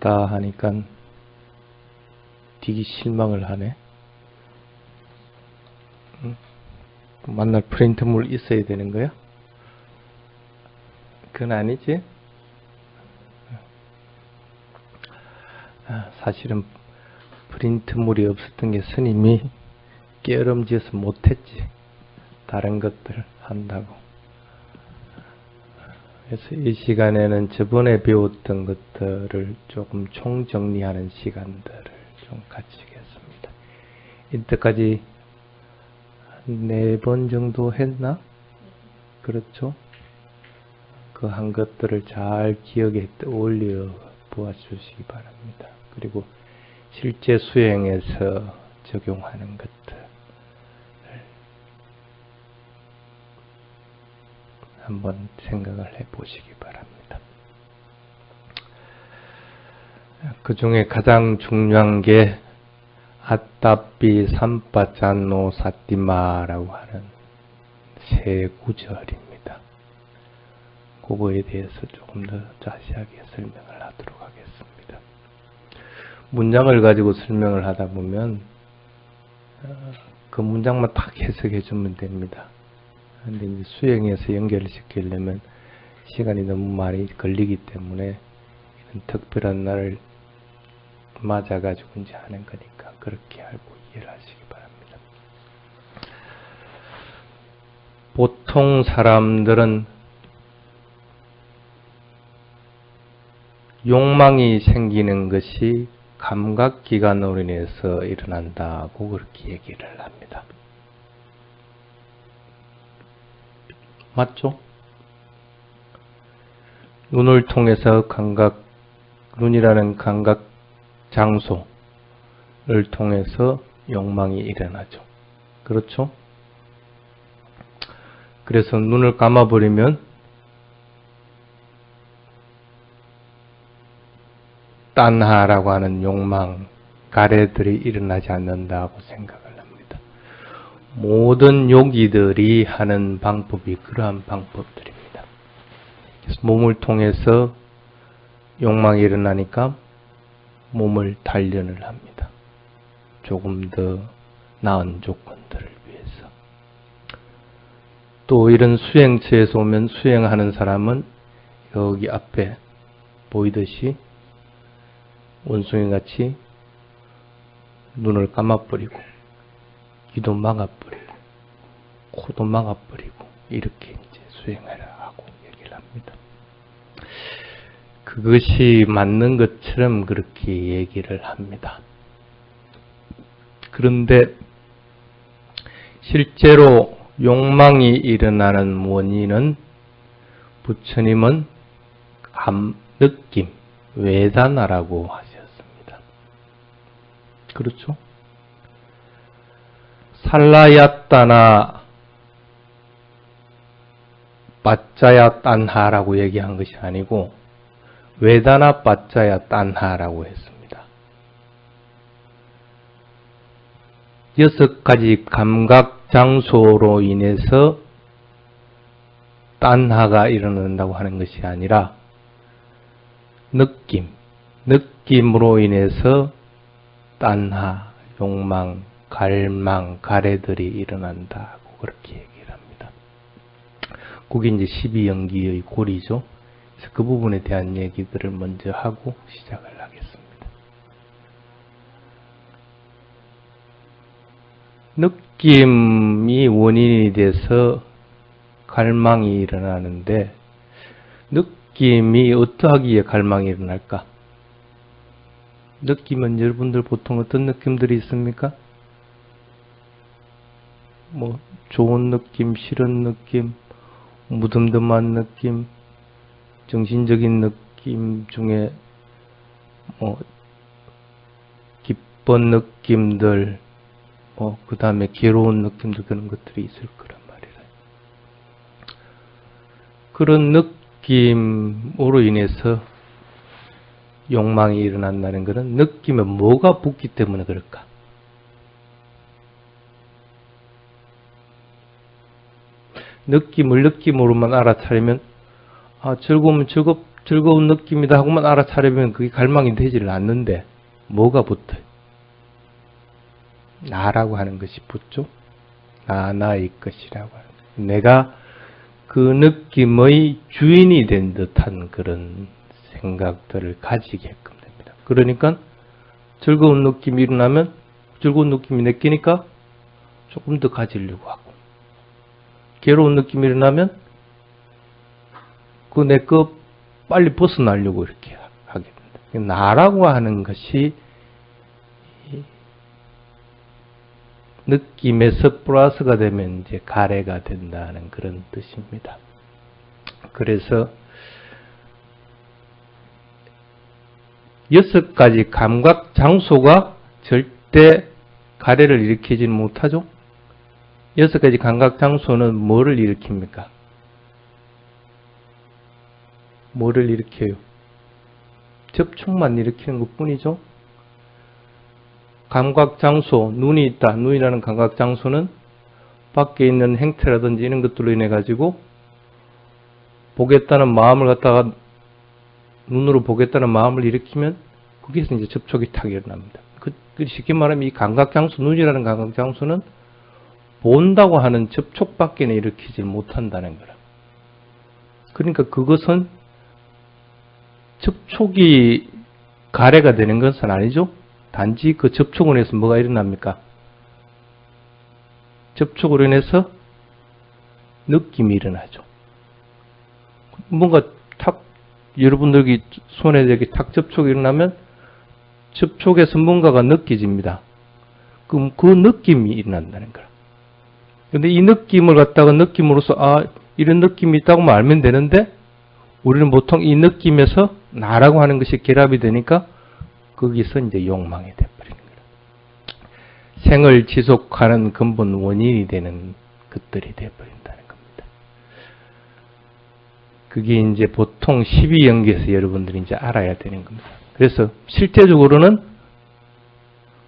있다 하니까 되게 실망을 하네. 만날 프린트물 있어야 되는 거야? 그건 아니지? 사실은 프린트물이 없었던 게 스님이 깨어름지어서 못했지. 다른 것들 한다고. 그래서 이 시간에는 저번에 배웠던 것들을 조금 총정리하는 시간들을 좀 가지겠습니다. 이때까지 4번 정도 했나? 그렇죠? 그 한 것들을 잘 기억에 떠올려 보아주시기 바랍니다. 그리고 실제 수행에서 적용하는 것들을 한번 생각을 해보시기 바랍니다. 그 중에 가장 중요한 게 아따삐 삼빠짠노 사띠마라고 하는 세 구절입니다. 그거에 대해서 조금 더 자세하게 설명을 하도록 하겠습니다. 문장을 가지고 설명을 하다 보면 그 문장만 딱 해석해 주면 됩니다. 그런데 이제 수행해서 연결을 시키려면 시간이 너무 많이 걸리기 때문에 이런 특별한 날을 맞아가지고 이제 하는 거니까 그렇게 알고 이해를 하시기 바랍니다. 보통 사람들은 욕망이 생기는 것이 감각기관으로 인해서 일어난다고 그렇게 얘기를 합니다. 맞죠? 눈을 통해서 눈이라는 감각 장소를 통해서 욕망이 일어나죠. 그렇죠? 그래서 눈을 감아버리면 딴하라고 하는 욕망, 가래들이 일어나지 않는다고 생각을 합니다. 모든 요기들이 하는 방법이 그러한 방법들입니다. 그래서 몸을 통해서 욕망이 일어나니까 몸을 단련을 합니다. 조금 더 나은 조건들을 위해서. 또 이런 수행처에서 오면 수행하는 사람은 여기 앞에 보이듯이 원숭이같이 눈을 감아버리고 귀도 막아버리고 코도 막아버리고 이렇게 이제 수행하라 하고 얘기를 합니다. 그것이 맞는 것처럼 그렇게 얘기를 합니다. 그런데 실제로 욕망이 일어나는 원인은 부처님은 느낌, 외다나라고 하셨습니다. 그렇죠? 살라야따나 빠짜야 딴하라고 얘기한 것이 아니고 외다나 빠짜야 딴하라고 했습니다. 6가지 감각 장소로 인해서 딴하가 일어난다고 하는 것이 아니라 느낌으로 인해서 딴하, 욕망, 갈망, 가래들이 일어난다고 그렇게 얘기를 합니다. 그게 이제 12연기의 고리죠. 그래서 그 부분에 대한 얘기들을 먼저 하고 시작을 하겠습니다. 느낌이 원인이 돼서 갈망이 일어나는데 느낌이 어떠하기에 갈망이 일어날까? 느낌은 여러분들 보통 어떤 느낌들이 있습니까? 뭐 좋은 느낌, 싫은 느낌, 무덤덤한 느낌, 정신적인 느낌 중에 기쁜 느낌들, 그 다음에 괴로운 느낌들 그런 것들이 있을 거란 말이에요. 그런 느낌으로 인해서 욕망이 일어난다는 것은 느낌에 뭐가 붙기 때문에 그럴까? 느낌을 느낌으로만 알아차리면 즐거우면 즐거운 느낌이다 하고만 알아차리면 그게 갈망이 되지를 않는데 뭐가 붙어요? 나라고 하는 것이 붙죠. 나의 것이라고 하는. 내가 그 느낌의 주인이 된 듯한 그런 생각들을 가지게끔 됩니다. 그러니까 즐거운 느낌이 일어나면 즐거운 느낌이 느끼니까 조금 더 가지려고 하고, 괴로운 느낌이 일어나면 그 내 거 빨리 벗어나려고 이렇게 하게 됩니다. 나라고 하는 것이 느낌에서 플러스가 되면 이제 가래가 된다는 그런 뜻입니다. 그래서 6가지 감각 장소가 절대 가래를 일으키지는 못하죠. 6가지 감각 장소는 뭐를 일으킵니까? 뭐를 일으켜요? 접촉만 일으키는 것 뿐이죠. 감각 장소, 눈이 있다. 눈이라는 감각 장소는 밖에 있는 행태라든지 이런 것들로 인해 가지고 보겠다는 마음을 갖다가 눈으로 보겠다는 마음을 일으키면 거기서 이제 접촉이 탁 일어납니다. 쉽게 말하면 이 감각 장소, 눈이라는 감각 장소는 본다고 하는 접촉밖에는 일으키지 못한다는 거라. 그러니까 그것은 접촉이 가래가 되는 것은 아니죠. 단지 그 접촉을 해서 뭐가 일어납니까? 접촉으로 인해서 느낌이 일어나죠. 뭔가 탁 여러분들 손에 이렇게 탁 접촉이 일어나면 접촉에서 뭔가가 느껴집니다. 그럼 그 느낌이 일어난다는 거야. 근데 이 느낌을 갖다가 느낌으로서 이런 느낌이 있다고만 알면 되는데 우리는 보통 이 느낌에서 나라고 하는 것이 결합이 되니까 거기서 이제 욕망이 돼버리는 거예요. 생을 지속하는 근본 원인이 되는 것들이 돼버린다는 겁니다. 그게 이제 보통 12연계에서 여러분들이 이제 알아야 되는 겁니다. 그래서 실제적으로는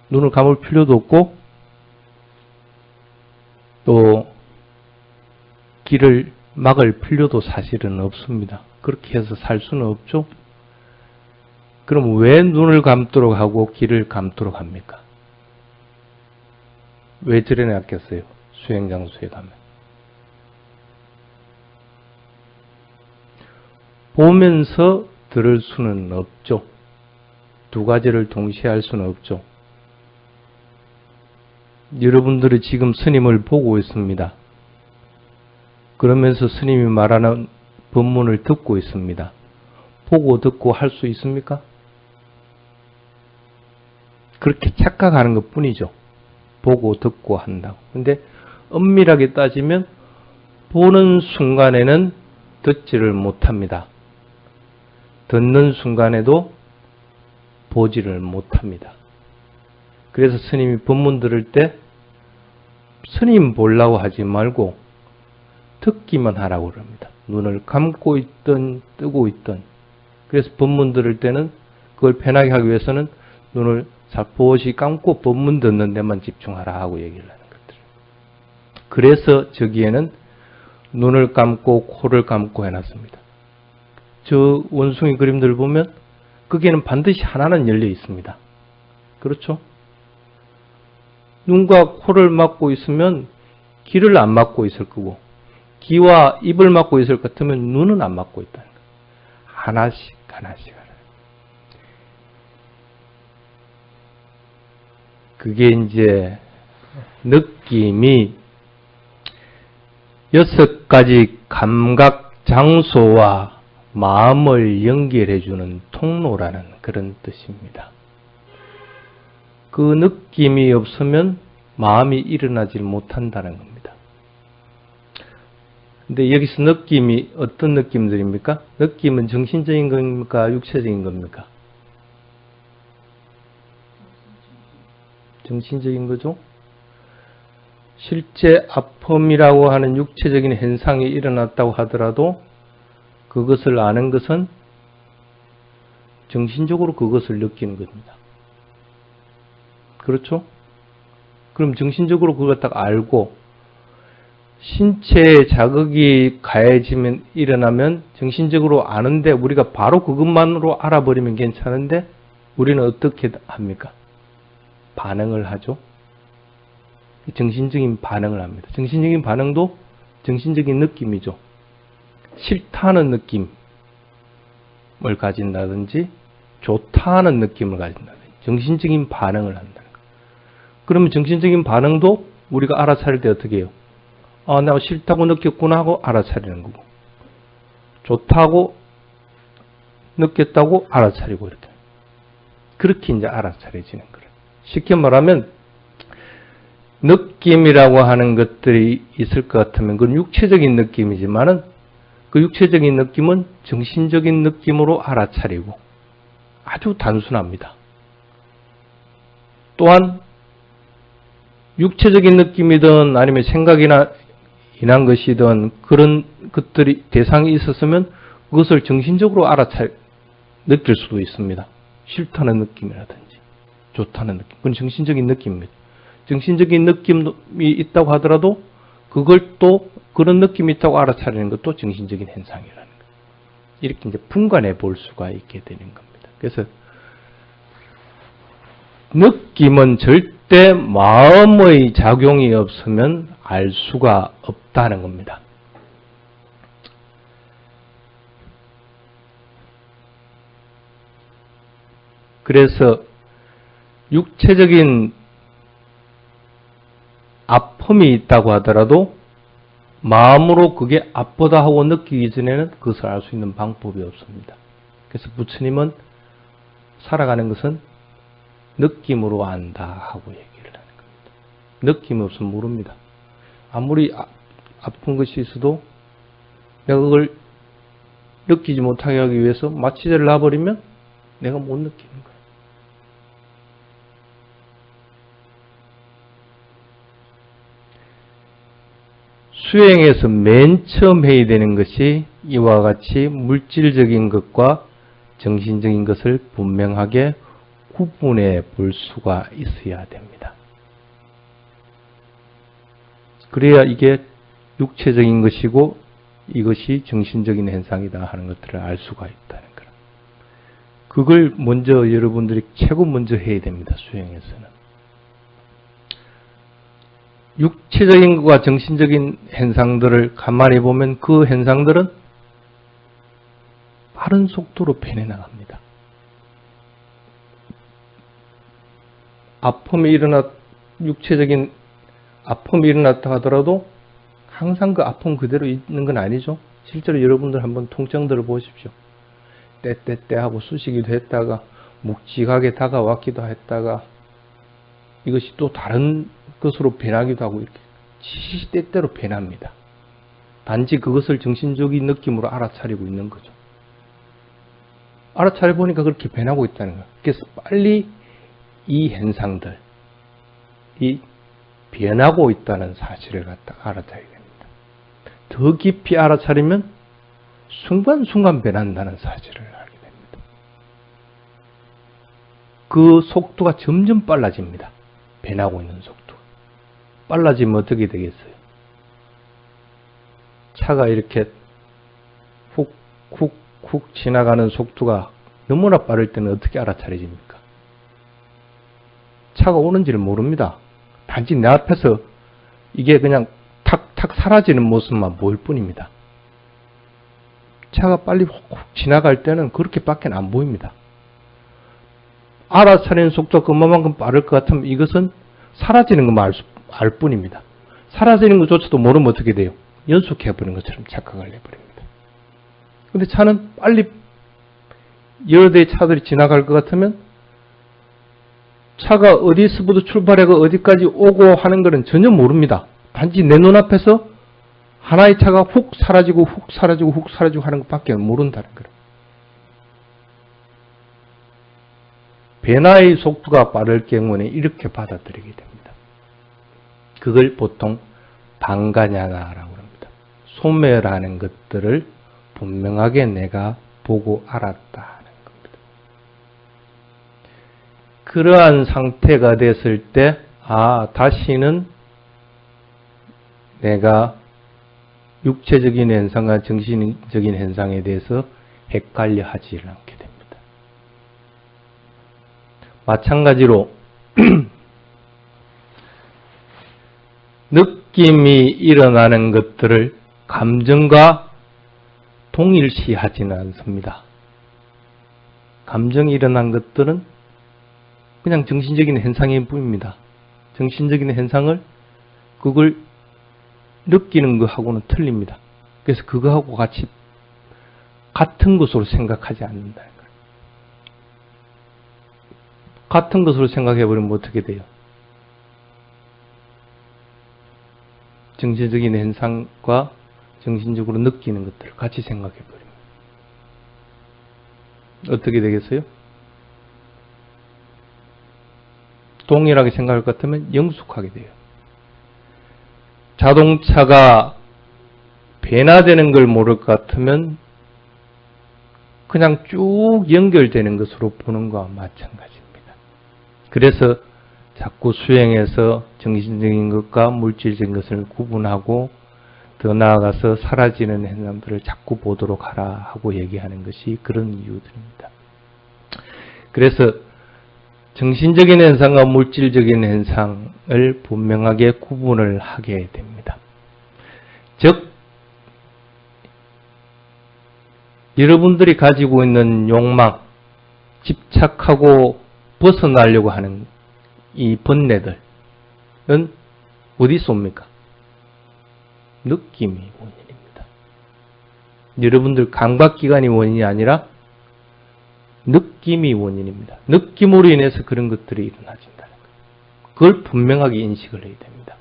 눈을 감을 필요도 없고 또 길을 막을 필요도 사실은 없습니다. 그렇게 해서 살 수는 없죠. 그럼 왜 눈을 감도록 하고 귀를 감도록 합니까? 왜 저래 놨겠어요? 수행장소에 가면. 보면서 들을 수는 없죠. 두 가지를 동시에 할 수는 없죠. 여러분들이 지금 스님을 보고 있습니다. 그러면서 스님이 말하는 법문을 듣고 있습니다. 보고 듣고 할 수 있습니까? 그렇게 착각하는 것 뿐이죠. 보고 듣고 한다고. 근데 엄밀하게 따지면 보는 순간에는 듣지를 못합니다. 듣는 순간에도 보지를 못합니다. 그래서 스님이 법문 들을 때 스님 보려고 하지 말고 듣기만 하라고 그럽니다. 눈을 감고 있든 뜨고 있든. 그래서 법문 들을 때는 그걸 편하게 하기 위해서는 눈을 살포시 감고 법문 듣는 데만 집중하라 하고 얘기를 하는 것들. 그래서 저기에는 눈을 감고 코를 감고 해놨습니다. 저 원숭이 그림들 보면 거기에는 반드시 하나는 열려 있습니다. 그렇죠? 눈과 코를 막고 있으면 귀를 안 막고 있을 거고 귀와 입을 막고 있을 것 같으면 눈은 안 막고 있다는 거예요. 하나씩 하나씩 하나. 그게 이제 느낌이 6가지 감각 장소와 마음을 연결해주는 통로라는 그런 뜻입니다. 그 느낌이 없으면 마음이 일어나질 못한다는 겁니다. 근데 여기서 느낌이 어떤 느낌들입니까? 느낌은 정신적인 겁니까? 육체적인 겁니까? 정신적인 거죠. 실제 아픔이라고 하는 육체적인 현상이 일어났다고 하더라도 그것을 아는 것은 정신적으로 그것을 느끼는 겁니다. 그렇죠? 그럼 정신적으로 그걸 딱 알고 신체에 자극이 가해지면 일어나면 정신적으로 아는데 우리가 바로 그것만으로 알아버리면 괜찮은데 우리는 어떻게 합니까? 반응을 하죠. 정신적인 반응을 합니다. 정신적인 반응도 정신적인 느낌이죠. 싫다는 느낌을 가진다든지 좋다는 느낌을 가진다든지 정신적인 반응을 한다는 거예요. 그러면 정신적인 반응도 우리가 알아차릴 때 어떻게 해요? 아, 내가 싫다고 느꼈구나 하고 알아차리는 거고 좋다고 느꼈다고 알아차리고 이렇게 그렇게 이제 알아차려지는 거예요. 쉽게 말하면 느낌이라고 하는 것들이 있을 것 같으면 그건 육체적인 느낌이지만은 그 육체적인 느낌은 정신적인 느낌으로 알아차리고 아주 단순합니다. 또한 육체적인 느낌이든 아니면 생각이나 인한 것이든 그런 것들이 대상이 있었으면 그것을 정신적으로 느낄 수도 있습니다. 싫다는 느낌이라든지 좋다는 느낌. 그건 정신적인 느낌입니다. 정신적인 느낌이 있다고 하더라도 그걸 또 그런 느낌이 있다고 알아차리는 것도 정신적인 현상이라는 거예요. 이렇게 이제 분간해 볼 수가 있게 되는 겁니다. 그래서 느낌은 절대 마음의 작용이 없으면 알 수가 없다는 겁니다. 그래서 육체적인 아픔이 있다고 하더라도 마음으로 그게 아프다 하고 느끼기 전에는 그것을 알 수 있는 방법이 없습니다. 그래서 부처님은 살아가는 것은 느낌으로 안다 하고 얘기를 하는 겁니다. 느낌이 없으면 모릅니다. 아무리 아픈 것이 있어도 내가 그걸 느끼지 못하게 하기 위해서 마취제를 놔버리면 내가 못 느끼는 거예요. 수행에서 맨 처음 해야 되는 것이 이와 같이 물질적인 것과 정신적인 것을 분명하게 구분해 볼 수가 있어야 됩니다. 그래야 이게 육체적인 것이고 이것이 정신적인 현상이다 하는 것들을 알 수가 있다는 거예요. 그걸 먼저 여러분들이 최고 먼저 해야 됩니다. 수행에서는. 육체적인 것과 정신적인 현상들을 가만히 보면 그 현상들은 빠른 속도로 변해나갑니다. 육체적인 아픔이 일어났다 하더라도 항상 그 아픔 그대로 있는 건 아니죠. 실제로 여러분들 한번 통증들을 보십시오. 떼떼떼 하고 쑤시기도 했다가 묵직하게 다가왔기도 했다가 이것이 또 다른 것으로 변하기도 하고 이렇게 시시때때로 변합니다. 단지 그것을 정신적인 느낌으로 알아차리고 있는 거죠. 알아차려 보니까 그렇게 변하고 있다는 거예요. 그래서 빨리 이 현상들, 이 변하고 있다는 사실을 갖다 알아차려야 됩니다. 더 깊이 알아차리면 순간순간 변한다는 사실을 알게 됩니다. 그 속도가 점점 빨라집니다. 변하고 있는 속도. 빨라지면 어떻게 되겠어요? 차가 이렇게 훅 지나가는 속도가 너무나 빠를 때는 어떻게 알아차려집니까? 차가 오는지를 모릅니다. 단지 내 앞에서 이게 그냥 탁탁 사라지는 모습만 보일 뿐입니다. 차가 빨리 훅 지나갈 때는 그렇게밖에 안 보입니다. 알아차리는 속도가 그만큼 빠를 것 같으면 이것은 사라지는 것만 알 뿐입니다. 사라지는 것조차도 모르면 어떻게 돼요? 연속해버린 것처럼 착각을 해버립니다. 근데 차는 빨리 여러 대의 차들이 지나갈 것 같으면 차가 어디서부터 출발해서 어디까지 오고 하는 것은 전혀 모릅니다. 단지 내 눈앞에서 하나의 차가 훅 사라지고 하는 것밖에 모른다는 거예요. 변화의 속도가 빠를 경우는 이렇게 받아들이게 됩니다. 그걸 보통 방가냐나라고 합니다. 소멸하는 것들을 분명하게 내가 보고 알았다 하는 겁니다. 그러한 상태가 됐을 때, 다시는 내가 육체적인 현상과 정신적인 현상에 대해서 헷갈려 하지 않게 됩니다. 마찬가지로 느낌이 일어나는 것들을 감정과 동일시하지는 않습니다. 감정이 일어난 것들은 그냥 정신적인 현상일 뿐입니다. 정신적인 현상을 그걸 느끼는 것하고는 틀립니다. 그래서 그거하고 같이 같은 것으로 생각하지 않는다는 거예요. 같은 것으로 생각해버리면 어떻게 돼요? 정신적인 현상과 정신적으로 느끼는 것들을 같이 생각해버립니다. 어떻게 되겠어요? 동일하게 생각할 것 같으면 영숙하게 돼요. 자동차가 변화되는 걸 모를 것 같으면 그냥 쭉 연결되는 것으로 보는 것과 마찬가지입니다. 그래서 자꾸 수행해서 정신적인 것과 물질적인 것을 구분하고 더 나아가서 사라지는 현상들을 자꾸 보도록 하라 하고 얘기하는 것이 그런 이유들입니다. 그래서 정신적인 현상과 물질적인 현상을 분명하게 구분을 하게 됩니다. 즉, 여러분들이 가지고 있는 욕망, 집착하고 벗어나려고 하는 이 번뇌들은 어디서 옵니까? 느낌이 원인입니다. 여러분들 감각기관이 원인이 아니라 느낌이 원인입니다. 느낌으로 인해서 그런 것들이 일어나진다는 거예요. 그걸 분명하게 인식을 해야 됩니다.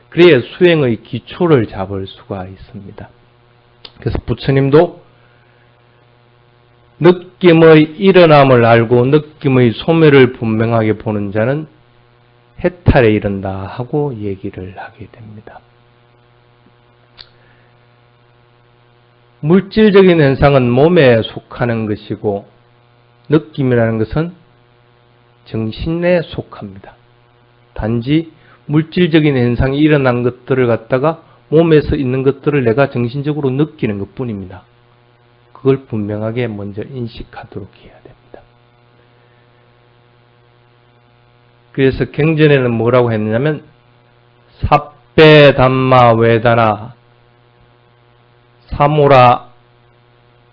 그래야 수행의 기초를 잡을 수가 있습니다. 그래서 부처님도 느낌의 일어남을 알고 느낌의 소멸을 분명하게 보는 자는 해탈에 이른다 하고 얘기를 하게 됩니다. 물질적인 현상은 몸에 속하는 것이고 느낌이라는 것은 정신에 속합니다. 단지 물질적인 현상이 일어난 것들을 갖다가 몸에서 있는 것들을 내가 정신적으로 느끼는 것 뿐입니다. 그걸 분명하게 먼저 인식하도록 해야 됩니다. 그래서 경전에는 뭐라고 했냐면 삽배 담마 외다나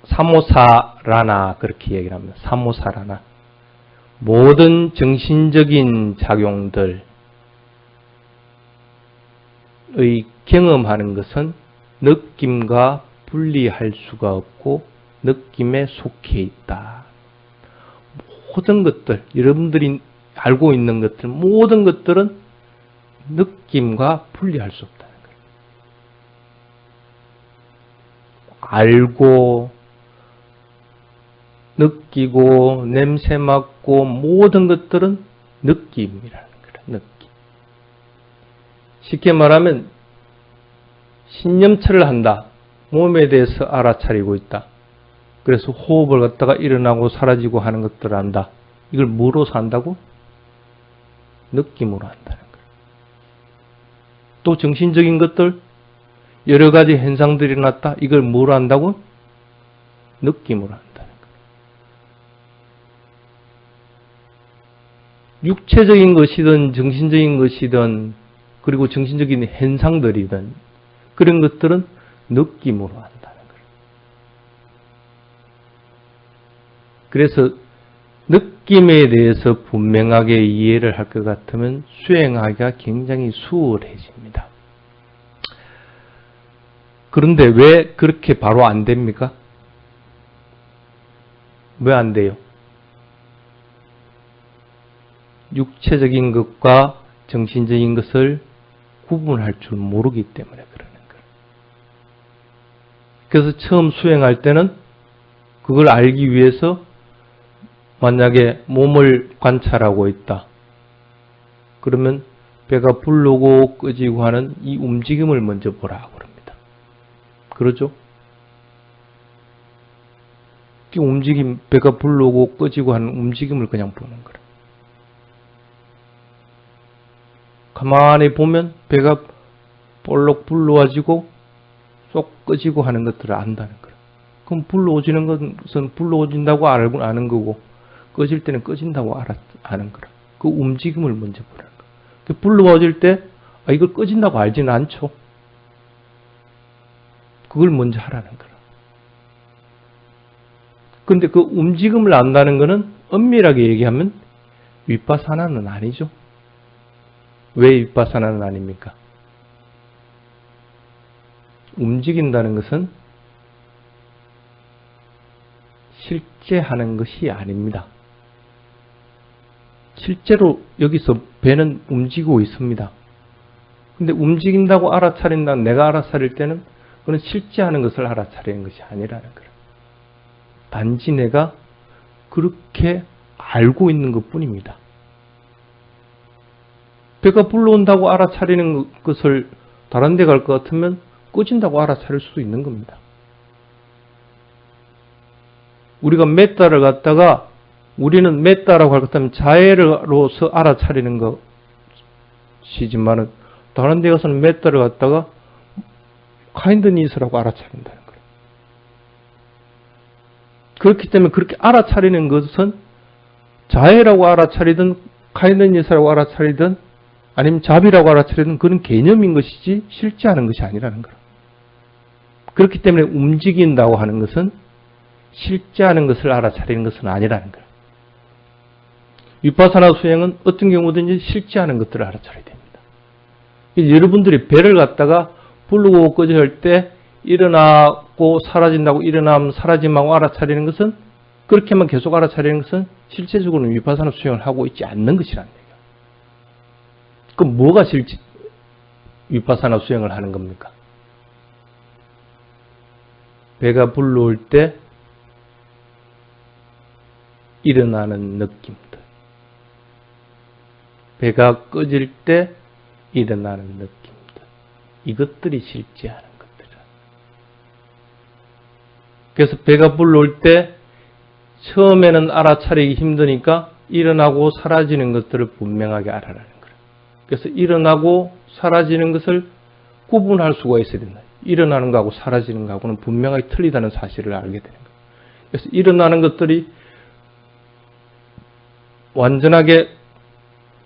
사모사라나 그렇게 얘기를 합니다. 사모사라나 모든 정신적인 작용들의 경험하는 것은 느낌과 분리할 수가 없고 느낌에 속해 있다. 모든 것들, 여러분들이 알고 있는 것들, 모든 것들은 느낌과 분리할 수 없다는 거예요. 알고, 느끼고, 냄새 맡고, 모든 것들은 느낌이라는 거예요. 느낌. 쉽게 말하면, 신념체를 한다. 몸에 대해서 알아차리고 있다. 그래서 호흡을 갖다가 일어나고 사라지고 하는 것들을 안다. 이걸 뭐로서 한다고? 느낌으로 한다는 거예요. 또 정신적인 것들, 여러 가지 현상들이 일어났다. 이걸 뭐로 한다고? 느낌으로 한다는 거예요. 육체적인 것이든 정신적인 것이든 그리고 정신적인 현상들이든 그런 것들은 느낌으로 한다는 거예요. 그래서 느낌에 대해서 분명하게 이해를 할 것 같으면 수행하기가 굉장히 수월해집니다. 그런데 왜 그렇게 바로 안 됩니까? 왜 안 돼요? 육체적인 것과 정신적인 것을 구분할 줄 모르기 때문에 그러는 거예요. 그래서 처음 수행할 때는 그걸 알기 위해서 만약에 몸을 관찰하고 있다. 그러면 배가 부르고 끄지고 하는 이 움직임을 먼저 보라고 그럽니다. 그러죠? 이 움직임, 배가 부르고 끄지고 하는 움직임을 그냥 보는 거예요. 가만히 보면 배가 볼록 불러와지고 쏙 꺼지고 하는 것들을 안다는 거예요. 그럼 불러오지는 것은 불러오진다고 아는 거고 꺼질 때는 꺼진다고 아는 거라. 그 움직임을 먼저 보라는 거예요. 불러와질 때 이걸 꺼진다고 알지는 않죠. 그걸 먼저 하라는 거라. 근데 그 움직임을 안다는 거는 엄밀하게 얘기하면 위파사나는 아니죠. 왜 위파사나는 아닙니까? 움직인다는 것은 실제 하는 것이 아닙니다. 실제로 여기서 배는 움직이고 있습니다. 근데 움직인다고 알아차린다, 내가 알아차릴 때는 그건 실제 하는 것을 알아차리는 것이 아니라는 거예요. 단지 내가 그렇게 알고 있는 것 뿐입니다. 배가 불러온다고 알아차리는 것을 다른 데 갈 것 같으면 꺼진다고 알아차릴 수도 있는 겁니다. 우리가 맸다를 갖다가 우리는 맸다라고 할 것 같으면 자해로서 알아차리는 것이지만은 다른 데 가서는 맸다를 갖다가 카인드니스라고 알아차린다는 거예요. 그렇기 때문에 그렇게 알아차리는 것은 자해라고 알아차리든 카인드니스라고 알아차리든 아니면 자비라고 알아차리든 그런 개념인 것이지 실제 하는 것이 아니라는 거예요. 그렇기 때문에 움직인다고 하는 것은 실제 하는 것을 알아차리는 것은 아니라는 거예요. 위파사나 수행은 어떤 경우든지 실제 하는 것들을 알아차려야 됩니다. 여러분들이 배를 갖다가 부르고 꺼져 할 때 일어나고 사라진다고 일어나면 사라짐하고 알아차리는 것은 그렇게만 계속 알아차리는 것은 실제적으로는 위파사나 수행을 하고 있지 않는 것이라는 얘기예요. 그럼 뭐가 실제 위파사나 수행을 하는 겁니까? 배가 불러올 때 일어나는 느낌들, 배가 꺼질 때 일어나는 느낌들, 이것들이 실제 하는 것들이라. 그래서 배가 불러올 때 처음에는 알아차리기 힘드니까 일어나고 사라지는 것들을 분명하게 알아라는 거예요. 그래서 일어나고 사라지는 것을 구분할 수가 있어야 된다. 일어나는 것하고 사라지는 것하고는 분명하게 틀리다는 사실을 알게 되는 거예요. 그래서 일어나는 것들이 완전하게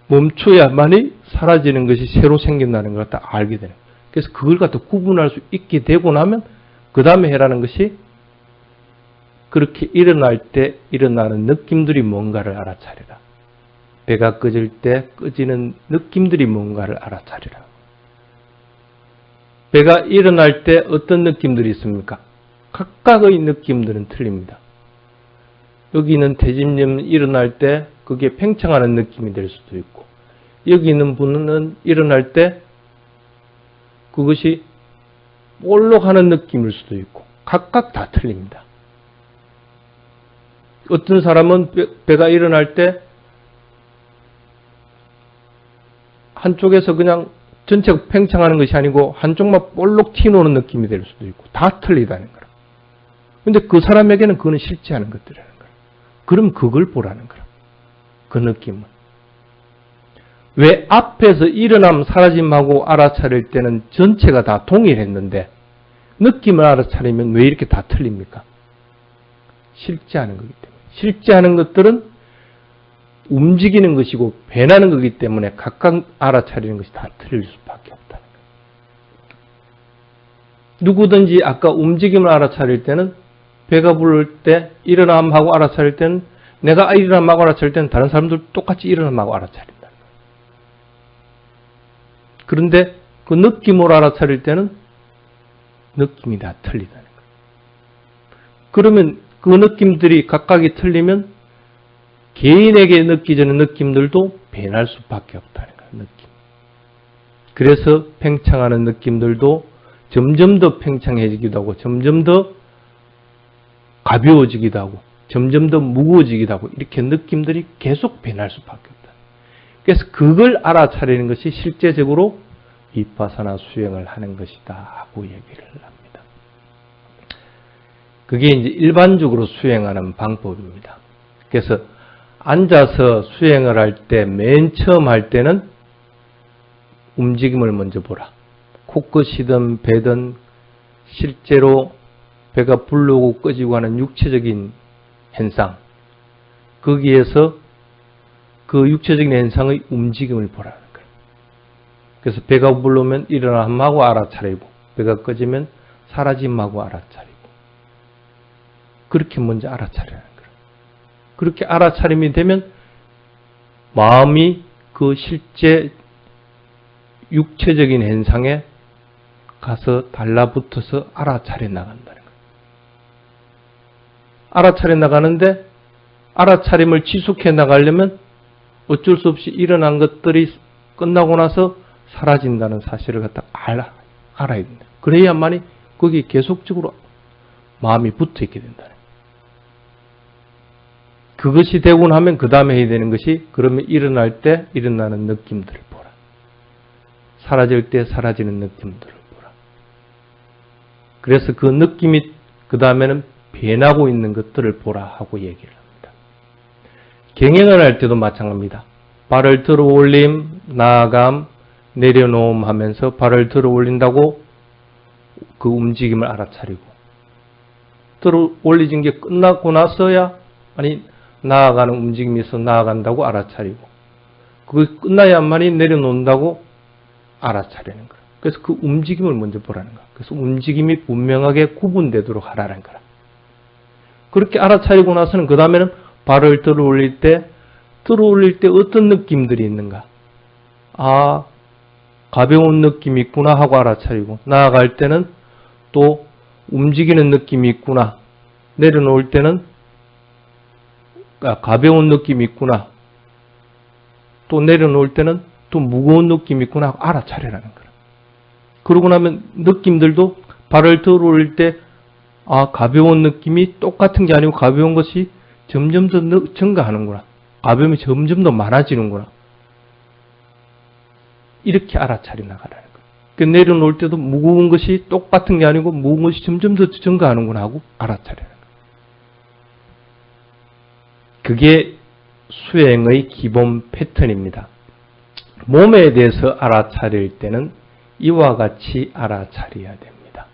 멈춰야만이 사라지는 것이 새로 생긴다는 걸 딱 알게 되는 거예요. 그래서 그걸 갖다 구분할 수 있게 되고 나면 그 다음에 해라는 것이 그렇게 일어날 때 일어나는 느낌들이 뭔가를 알아차리라. 배가 꺼질 때 꺼지는 느낌들이 뭔가를 알아차리라. 배가 일어날 때 어떤 느낌들이 있습니까? 각각의 느낌들은 틀립니다. 여기 있는 대집님은 일어날 때 그게 팽창하는 느낌이 될 수도 있고, 여기 있는 분은 일어날 때 그것이 볼록하는 느낌일 수도 있고, 각각 다 틀립니다. 어떤 사람은 배가 일어날 때 한쪽에서 그냥 전체가 팽창하는 것이 아니고 한쪽만 볼록 튀노는 느낌이 될 수도 있고, 다 틀리다는 거예요. 근데 그 사람에게는 그거는 실제 하는 것들이라는 거예요. 그럼 그걸 보라는 거예요. 그 느낌은. 왜 앞에서 일어남 사라짐하고 알아차릴 때는 전체가 다 동일했는데 느낌을 알아차리면 왜 이렇게 다 틀립니까? 실제 하는 거기 때문에. 실제 하는 것들은 움직이는 것이고 변하는 거기 때문에 각각 알아차리는 것이 다 틀릴 수밖에 없다는 거예요. 누구든지 아까 움직임을 알아차릴 때는 배가 부를 때 일어남하고 알아차릴 때는 내가 일어남하고 알아차릴 때는 다른 사람들 똑같이 일어남하고 알아차린다는 거예요. 그런데 그 느낌으로 알아차릴 때는 느낌이 다 틀리다는 거예요. 그러면 그 느낌들이 각각이 틀리면 개인에게 느끼지는 느낌들도 변할 수밖에 없다는 거예요. 느낌. 그래서 팽창하는 느낌들도 점점 더 팽창해지기도 하고 점점 더 가벼워지기도 하고 점점 더 무거워지기도 하고 이렇게 느낌들이 계속 변할 수밖에 없다. 그래서 그걸 알아차리는 것이 실제적으로 비파사나 수행을 하는 것이다 하고 얘기를 합니다. 그게 이제 일반적으로 수행하는 방법입니다. 그래서 앉아서 수행을 할 때 맨 처음 할 때는 움직임을 먼저 보라. 코끝이든 배든 실제로 배가 불르고 꺼지고 하는 육체적인 현상, 거기에서 그 육체적인 현상의 움직임을 보라는 거예요. 그래서 배가 불르면 일어남하고 하고 알아차리고, 배가 꺼지면 사라짐하고 알아차리고, 그렇게 먼저 알아차리라는 거예요. 그렇게 알아차림이 되면 마음이 그 실제 육체적인 현상에 가서 달라붙어서 알아차려 나간다는 거예요. 알아차려 나가는데 알아차림을 지속해 나가려면 어쩔 수 없이 일어난 것들이 끝나고 나서 사라진다는 사실을 갖다 알아야 된다. 그래야만이 거기에 계속적으로 마음이 붙어 있게 된다. 그것이 되고 나면 그 다음에 해야 되는 것이, 그러면 일어날 때 일어나는 느낌들을 보라. 사라질 때 사라지는 느낌들을 보라. 그래서 그 느낌이 그 다음에는 변하고 있는 것들을 보라 하고 얘기를 합니다. 경행을 할 때도 마찬가지입니다. 발을 들어 올림, 나아감, 내려놓음 하면서 발을 들어 올린다고 그 움직임을 알아차리고, 들어 올리진 게 끝나고 나서야, 아니 나아가는 움직임이 있어 나아간다고 알아차리고, 그게 끝나야만이 내려놓는다고 알아차리는 거예요. 그래서 그 움직임을 먼저 보라는 거예요. 그래서 움직임이 분명하게 구분되도록 하라는 거라. 그렇게 알아차리고 나서는 그 다음에는 발을 들어 올릴 때 어떤 느낌들이 있는가. 아, 가벼운 느낌이 있구나 하고 알아차리고, 나아갈 때는 또 움직이는 느낌이 있구나. 내려놓을 때는 가벼운 느낌이 있구나. 또 내려놓을 때는 또 무거운 느낌이 있구나 하고 알아차리라는 거예요. 그러고 나면 느낌들도 발을 들어 올릴 때 가벼운 느낌이 똑같은 게 아니고 가벼운 것이 점점 더 증가하는구나. 가벼움이 점점 더 많아지는구나. 이렇게 알아차려 나가라는 거예요. 그러니까 내려놓을 때도 무거운 것이 똑같은 게 아니고 무거운 것이 점점 더 증가하는구나 하고 알아차리는 거예요. 그게 수행의 기본 패턴입니다. 몸에 대해서 알아차릴 때는 이와 같이 알아차려야 됩니다.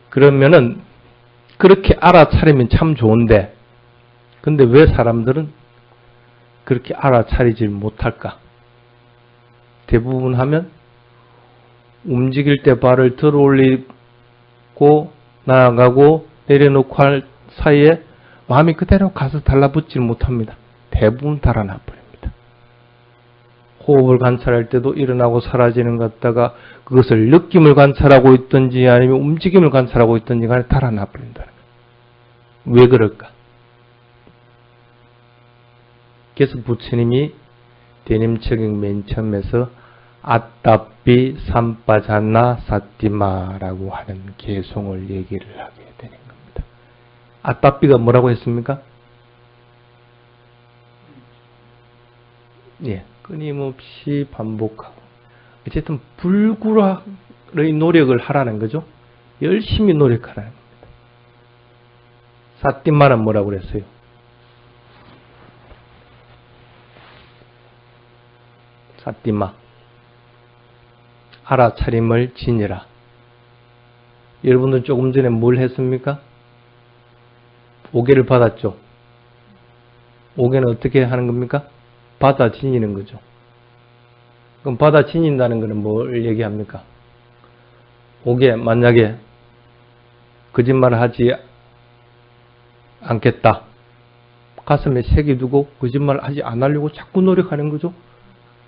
그러면은 그렇게 알아차리면 참 좋은데, 근데 왜 사람들은 그렇게 알아차리질 못할까? 대부분 하면 움직일 때 발을 들어 올리고 나아가고 내려놓고 할 사이에 마음이 그대로 가서 달라붙질 못합니다. 대부분 달아나 버립니다. 호흡을 관찰할 때도 일어나고 사라지는 것 같다가 그것을 느낌을 관찰하고 있든지 아니면 움직임을 관찰하고 있든지 간에 달아나 버린다는 거예요. 왜 그럴까? 그래서 부처님이 대님척인 맨 처음에서 아따삐 삼빠잔나 사띠마라고 하는 개송을 얘기를 하게 되는 겁니다. 아따삐가 뭐라고 했습니까? 예, 끊임없이 반복하고, 어쨌든 불구락의 노력을 하라는 거죠. 열심히 노력하라는 겁니다. 사띠마는 뭐라고 그랬어요? 사띠마, 알아차림을 지니라. 여러분들 조금 전에 뭘 했습니까? 오개를 받았죠. 오개는 어떻게 하는 겁니까? 받아 지니는 거죠. 그럼 받아 지닌다는 것은 뭘 얘기합니까? 오개, 만약에 거짓말을 하지 않겠다. 가슴에 색이 두고 거짓말을 하지 않으려고 자꾸 노력하는 거죠.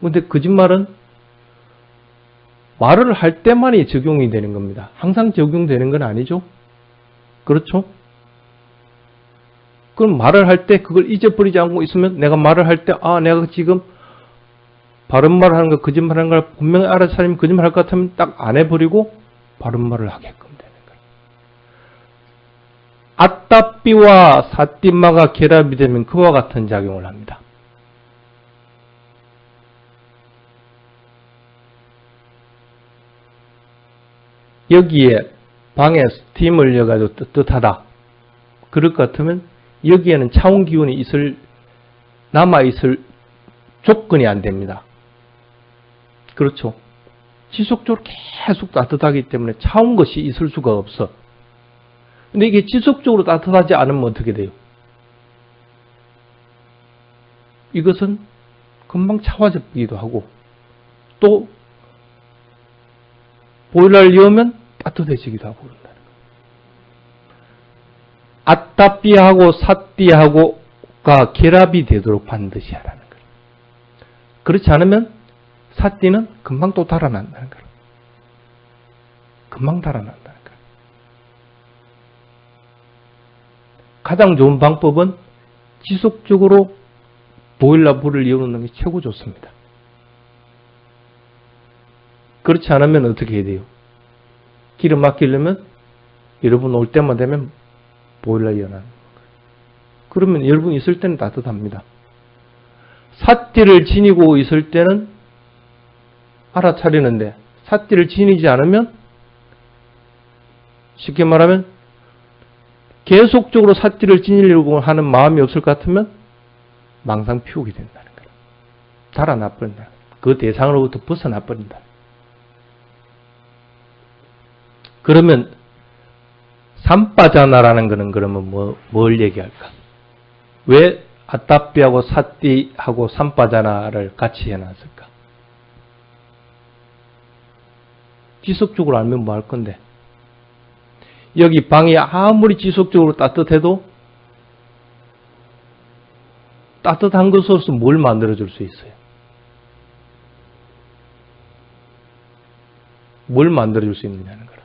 근데 거짓말은 말을 할 때만이 적용이 되는 겁니다. 항상 적용되는 건 아니죠. 그렇죠? 그럼 말을 할 때 그걸 잊어버리지 않고 있으면 내가 말을 할 때 내가 지금 바른 말을 하는 거 거짓말 하는 걸 분명히 알아차리면 거짓말 할 것 같으면 딱 안 해버리고 바른 말을 하게끔 되는 거예요. 아따삐와 사띠마가 결합이 되면 그와 같은 작용을 합니다. 여기에 방에 스팀을 넣어가지고 뜨뜻하다. 그럴 것 같으면 여기에는 차온 기운이 남아있을 조건이 안 됩니다. 그렇죠? 지속적으로 계속 따뜻하기 때문에 차운 것이 있을 수가 없어. 근데 이게 지속적으로 따뜻하지 않으면 어떻게 돼요? 이것은 금방 차가워지기도 하고 또 보일러를 여면 따뜻해지기도 하고 그런다는 거예요. 아따삐하고 사띠하고가 결합이 되도록 반드시 하라는 거예요. 그렇지 않으면 사띠는 금방 또 달아난다는 거예요. 금방 달아난다는 거예요. 가장 좋은 방법은 지속적으로 보일러 불을 이어놓는 게 최고 좋습니다. 그렇지 않으면 어떻게 해야 돼요? 기름 아끼려면 여러분 올 때만 되면 보일러 이어놓는 거예요. 그러면 여러분 있을 때는 따뜻합니다. 사띠를 지니고 있을 때는 알아차리는데 사띠를 지니지 않으면 쉽게 말하면 계속적으로 사띠를 지니려고 하는 마음이 없을 것 같으면 망상 피우게 된다는 거예요. 달아나버린다. 그 대상으로부터 벗어나버린다. 그러면 삼빠자나라는 거는 그러면 뭘 얘기할까? 왜 아따삐하고 사띠하고 삼빠자나를 같이 해놨을까? 지속적으로 알면 뭐 할 건데? 여기 방이 아무리 지속적으로 따뜻해도 따뜻한 것으로서 뭘 만들어줄 수 있어요? 뭘 만들어줄 수 있느냐는 거라.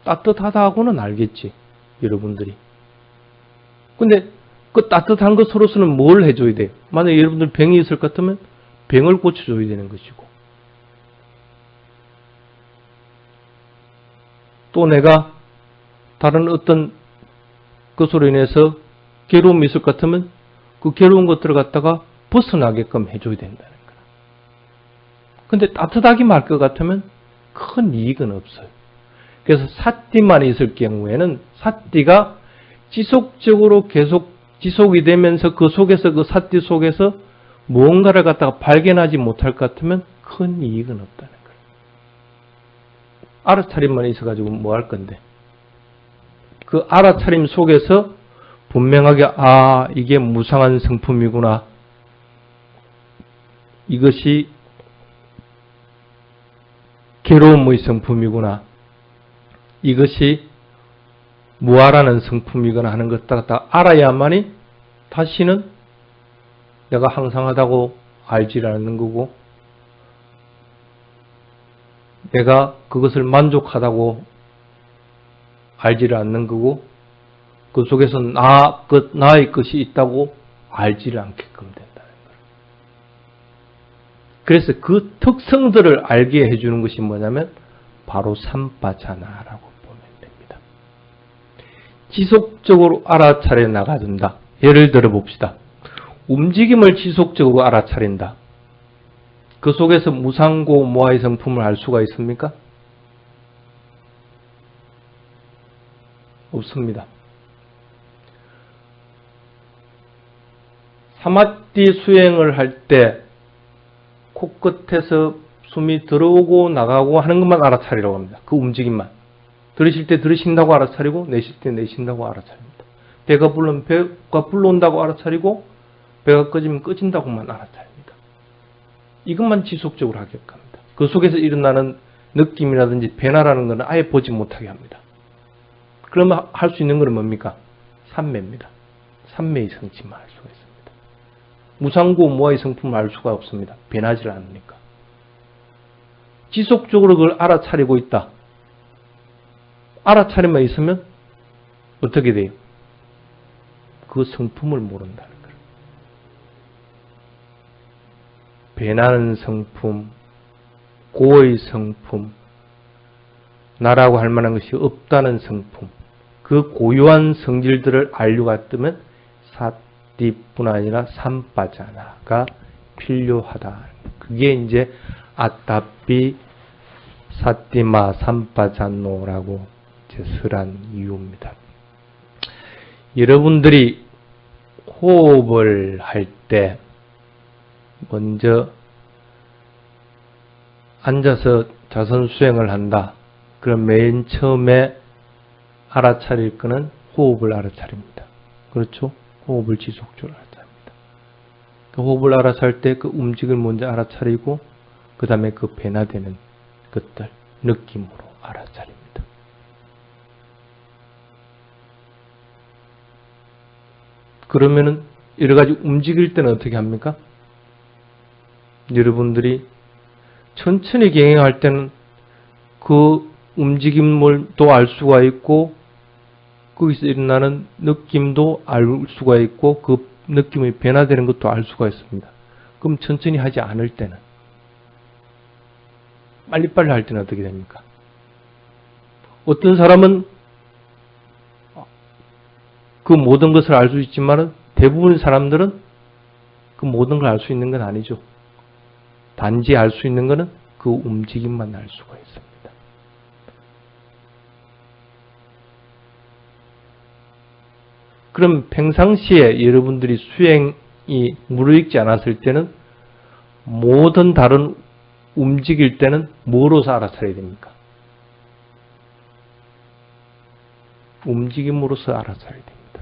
따뜻하다고는 알겠지, 여러분들이. 근데 그 따뜻한 것으로서는 뭘 해줘야 돼요? 만약에 여러분들 병이 있을 것 같으면 병을 고쳐줘야 되는 것이고, 또 내가 다른 어떤 것으로 인해서 괴로움이 있을 것 같으면 그 괴로운 것들을 갖다가 벗어나게끔 해줘야 된다는 거야. 근데 따뜻하기만 할 것 같으면 큰 이익은 없어요. 그래서 사띠만 있을 경우에는 사띠가 지속적으로 계속 지속이 되면서 그 속에서 그 사띠 속에서 무언가를 갖다가 발견하지 못할 것 같으면 큰 이익은 없다는 거예요. 알아차림만 있어가지고 뭐 할 건데. 그 알아차림 속에서 분명하게 이게 무상한 성품이구나. 이것이 괴로움의 성품이구나. 이것이 무아라는 성품이거나 하는 것 갖다 알아야만이 다시는 내가 항상하다고 알지 않는 거고, 내가 그것을 만족하다고 알지를 않는 거고, 그 속에서 나의 것이 있다고 알지를 않게끔 된다는 거예요. 그래서 그 특성들을 알게 해주는 것이 뭐냐면 바로 삼빠자나라고 보면 됩니다. 지속적으로 알아차려 나가준다. 예를 들어 봅시다. 움직임을 지속적으로 알아차린다. 그 속에서 무상고 모아의 성품을 알 수가 있습니까? 없습니다. 사마띠 수행을 할 때 코끝에서 숨이 들어오고 나가고 하는 것만 알아차리라고 합니다. 그 움직임만. 들으실 때 들으신다고 알아차리고 내쉴 때 내쉰다고 알아차립니다. 배가 불러면 배가 불러온다고 알아차리고 배가 꺼지면 꺼진다고만 알아차립니다. 이것만 지속적으로 하게끔 합니다. 그 속에서 일어나는 느낌이라든지 변화라는 것은 아예 보지 못하게 합니다. 그러면 할 수 있는 것은 뭡니까? 삼매입니다. 삼매의 성취만 할 수가 있습니다. 무상고 무아의 성품을 알 수가 없습니다. 변하지 않으니까. 지속적으로 그걸 알아차리고 있다. 알아차리만 있으면 어떻게 돼요? 그 성품을 모른다는 거예요. 변하는 성품, 고의 성품, 나라고 할 만한 것이 없다는 성품, 그 고유한 성질들을 알려가 뜨면 사띠뿐 아니라 삼빠자나가 필요하다. 그게 이제 아따삐 사띠마 삼빠자노라고 설한 이유입니다. 여러분들이 호흡을 할 때 먼저 앉아서 자선 수행을 한다. 그럼 맨 처음에 알아차릴 거는 호흡을 알아차립니다. 그렇죠? 호흡을 지속적으로 알아차립니다. 그 호흡을 알아차릴 때 그 움직임을 먼저 알아차리고 그 다음에 그 변화되는 것들 느낌으로 알아차립니다. 그러면은 여러 가지 움직일 때는 어떻게 합니까? 여러분들이 천천히 경행할 때는 그 움직임을 또 알 수가 있고 거기서 일어나는 느낌도 알 수가 있고 그 느낌이 변화되는 것도 알 수가 있습니다. 그럼 천천히 하지 않을 때는 빨리빨리 할 때는 어떻게 됩니까? 어떤 사람은 그 모든 것을 알 수 있지만 대부분 사람들은 그 모든 걸 알 수 있는 건 아니죠. 단지 알 수 있는 것은 그 움직임만 알 수가 있습니다. 그럼 평상시에 여러분들이 수행이 무르익지 않았을 때는 모든 다른 움직일 때는 뭐로서 알아차려야 됩니까? 움직임으로서 알아차려야 됩니다.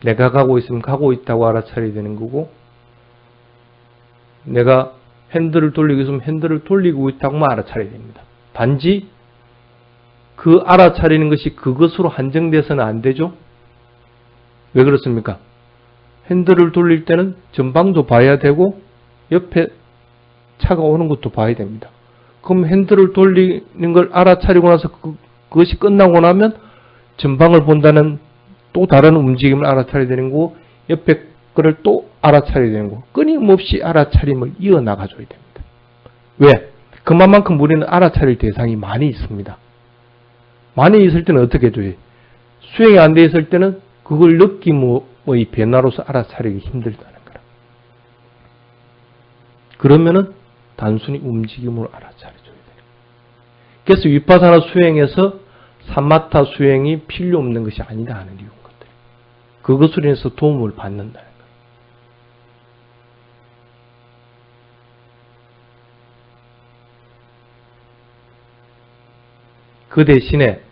내가 가고 있으면 가고 있다고 알아차려야 되는 거고 내가 핸들을 돌리고 있으면 핸들을 돌리고 있다고만 알아차려야 됩니다. 단지 그 알아차리는 것이 그것으로 한정돼서는 안 되죠. 왜 그렇습니까? 핸들을 돌릴 때는 전방도 봐야 되고 옆에 차가 오는 것도 봐야 됩니다. 그럼 핸들을 돌리는 걸 알아차리고 나서 그것이 끝나고 나면 전방을 본다는 또 다른 움직임을 알아차려야 되는 거고 옆에 거를 또 알아차려야 되는 거고 끊임없이 알아차림을 이어나가줘야 됩니다. 왜? 그만큼 우리는 알아차릴 대상이 많이 있습니다. 많이 있을 때는 어떻게 해줘요? 수행이 안 돼 있을 때는 그걸 느낌의 변화로서 알아차리기 힘들다는 거라. 그러면은 단순히 움직임으로 알아차려줘야 돼요. 그래서 위파사나 수행에서 사마타 수행이 필요 없는 것이 아니다 하는 이유인 것들. 그것으로 인해서 도움을 받는다는 거예요. 그 대신에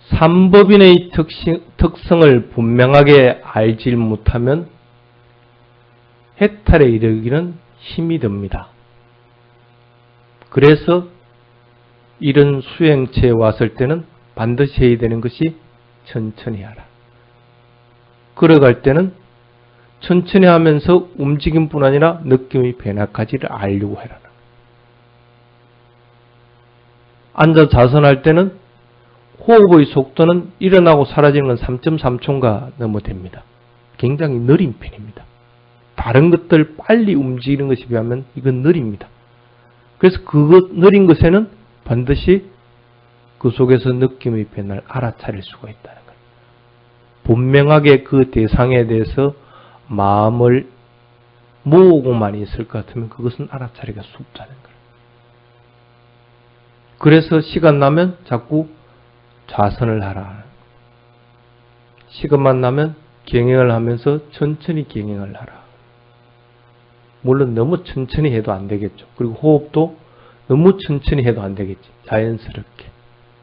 삼법인의 특성을 분명하게 알지 못하면 해탈에 이르기는 힘이 듭니다. 그래서 이런 수행체에 왔을 때는 반드시 해야 되는 것이 천천히 하라. 걸어갈 때는 천천히 하면서 움직임뿐 아니라 느낌의 변화까지를 알려고 해라. 앉아 자선할 때는 호흡의 속도는 일어나고 사라지는 건 3.3초가 넘어 됩니다. 굉장히 느린 편입니다. 다른 것들 빨리 움직이는 것에 비하면 이건 느립니다. 그래서 그 느린 것에는 반드시 그 속에서 느낌의 변화를 알아차릴 수가 있다는 거예요. 분명하게 그 대상에 대해서 마음을 모으고만 있을 것 같으면 그것은 알아차리기가 쉽다는 거예요. 그래서 시간 나면 자꾸 좌선을 하라. 시간만 나면 경행을 하면서 천천히 경행을 하라. 물론 너무 천천히 해도 안 되겠죠. 그리고 호흡도 너무 천천히 해도 안 되겠지. 자연스럽게.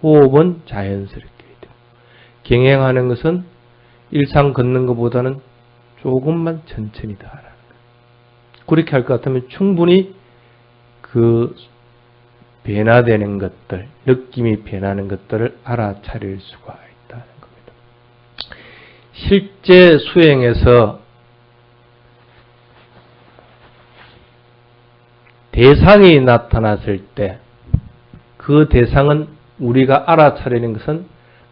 호흡은 자연스럽게 해야 돼요. 경행하는 것은 일상 걷는 것보다는 조금만 천천히 더 하라는 거예요. 그렇게 할 것 같으면 충분히 그 변화되는 것들, 느낌이 변하는 것들을 알아차릴 수가 있다는 겁니다. 실제 수행에서 대상이 나타났을 때 그 대상은 우리가 알아차리는 것은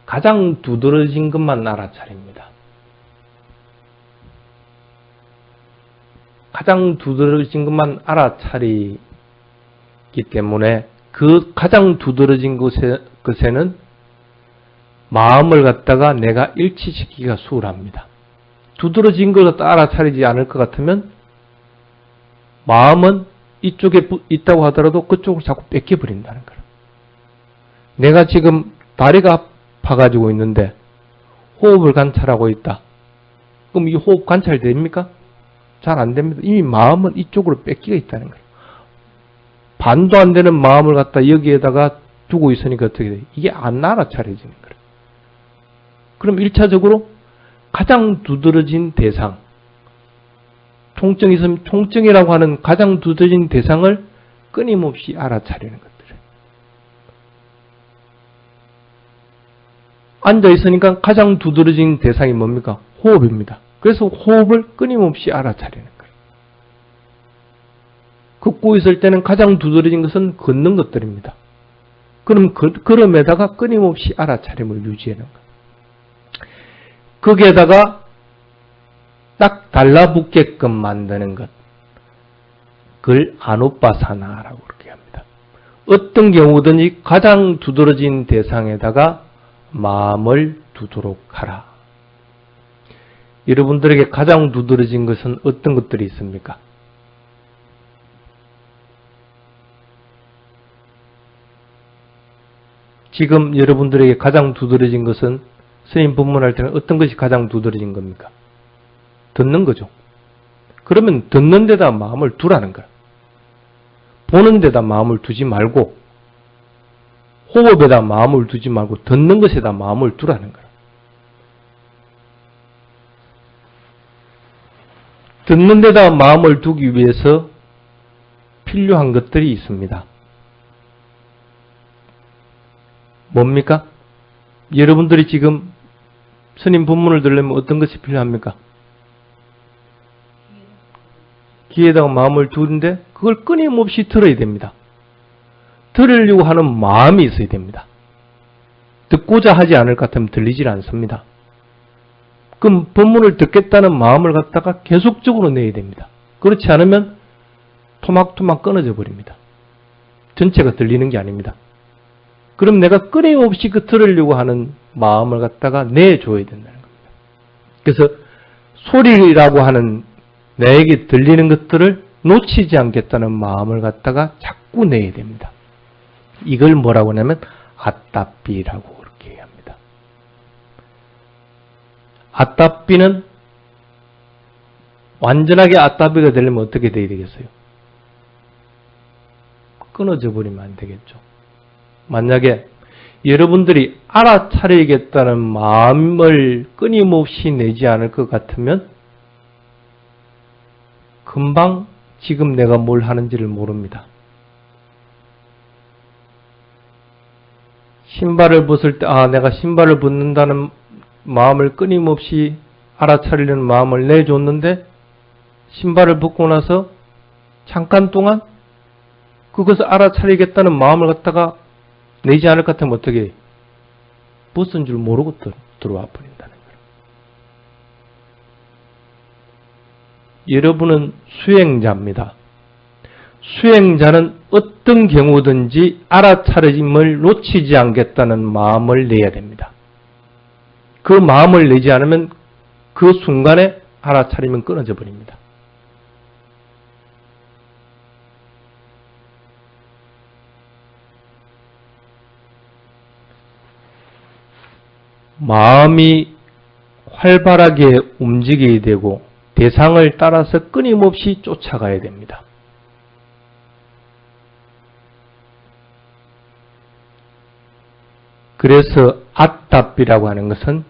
가장 두드러진 것만 알아차립니다. 가장 두드러진 것만 알아차리기 때문에 그 가장 두드러진 것에는 마음을 갖다가 내가 일치시키기가 수월합니다. 두드러진 걸 갖다 알아차리지 않을 것 같으면 마음은 이쪽에 있다고 하더라도 그쪽을 자꾸 뺏겨버린다는 거예요. 내가 지금 다리가 파가지고 있는데 호흡을 관찰하고 있다. 그럼 이 호흡 관찰됩니까? 잘 안 됩니다. 이미 마음은 이쪽으로 뺏기가 있다는 거예요. 반도 안 되는 마음을 갖다 여기에다가 두고 있으니까 어떻게 돼요? 이게 안 알아차려지는 거예요. 그럼 1차적으로 가장 두드러진 대상, 통증이 있으면 통증이라고 하는 가장 두드러진 대상을 끊임없이 알아차리는 것들이에요. 앉아있으니까 가장 두드러진 대상이 뭡니까? 호흡입니다. 그래서 호흡을 끊임없이 알아차리는 거예요. 걷고 있을 때는 가장 두드러진 것은 걷는 것들입니다. 그럼 걸음에다가 끊임없이 알아차림을 유지하는 거예요. 거기에다가 딱 달라붙게끔 만드는 것. 그걸 아누빠사나라고 그렇게 합니다. 어떤 경우든지 가장 두드러진 대상에다가 마음을 두도록 하라. 여러분들에게 가장 두드러진 것은 어떤 것들이 있습니까? 지금 여러분들에게 가장 두드러진 것은 스님 법문할 때는 어떤 것이 가장 두드러진 겁니까? 듣는 거죠. 그러면 듣는 데다 마음을 두라는 거야. 보는 데다 마음을 두지 말고 호흡에다 마음을 두지 말고 듣는 것에다 마음을 두라는 거야. 듣는 데다 마음을 두기 위해서 필요한 것들이 있습니다. 뭡니까? 여러분들이 지금 스님 법문을 들으려면 어떤 것이 필요합니까? 귀에다가 마음을 두는데 그걸 끊임없이 들어야 됩니다. 들으려고 하는 마음이 있어야 됩니다. 듣고자 하지 않을 것 같으면 들리질 않습니다. 그럼 법문을 듣겠다는 마음을 갖다가 계속적으로 내야 됩니다. 그렇지 않으면 토막토막 끊어져 버립니다. 전체가 들리는 게 아닙니다. 그럼 내가 끊임없이 그 들으려고 하는 마음을 갖다가 내줘야 된다는 겁니다. 그래서 소리라고 하는 내게 들리는 것들을 놓치지 않겠다는 마음을 갖다가 자꾸 내야 됩니다. 이걸 뭐라고 하냐면 아따삐라고 그렇게 합니다. 아따삐는 완전하게 아따삐가 되려면 어떻게 돼야 되겠어요? 끊어져 버리면 안 되겠죠. 만약에 여러분들이 알아차리겠다는 마음을 끊임없이 내지 않을 것 같으면 금방 지금 내가 뭘 하는지를 모릅니다. 신발을 벗을 때 내가 신발을 벗는다는 마음을 끊임없이 알아차리려는 마음을 내줬는데 신발을 벗고 나서 잠깐 동안 그것을 알아차리겠다는 마음을 갖다가 내지 않을 것 같으면 어떻게 벗은 줄 모르고 들어와 버린다는 거예요. 여러분은 수행자입니다. 수행자는 어떤 경우든지 알아차림을 놓치지 않겠다는 마음을 내야 됩니다. 그 마음을 내지 않으면 그 순간에 알아차림은 끊어져 버립니다. 마음이 활발하게 움직여야 되고 대상을 따라서 끊임없이 쫓아가야 됩니다. 그래서 아따삐라고 하는 것은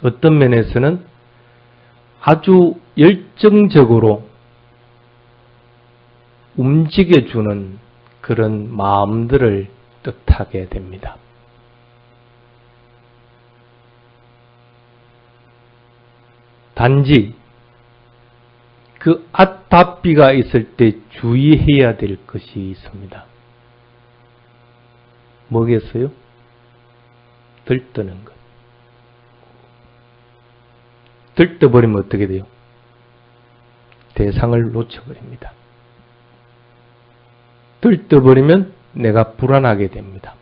어떤 면에서는 아주 열정적으로 움직여주는 그런 마음들을 뜻하게 됩니다. 단지 그 아따삐가 있을 때 주의해야 될 것이 있습니다. 뭐겠어요? 들뜨는 것. 들떠버리면 어떻게 돼요? 대상을 놓쳐버립니다. 들떠버리면 내가 불안하게 됩니다.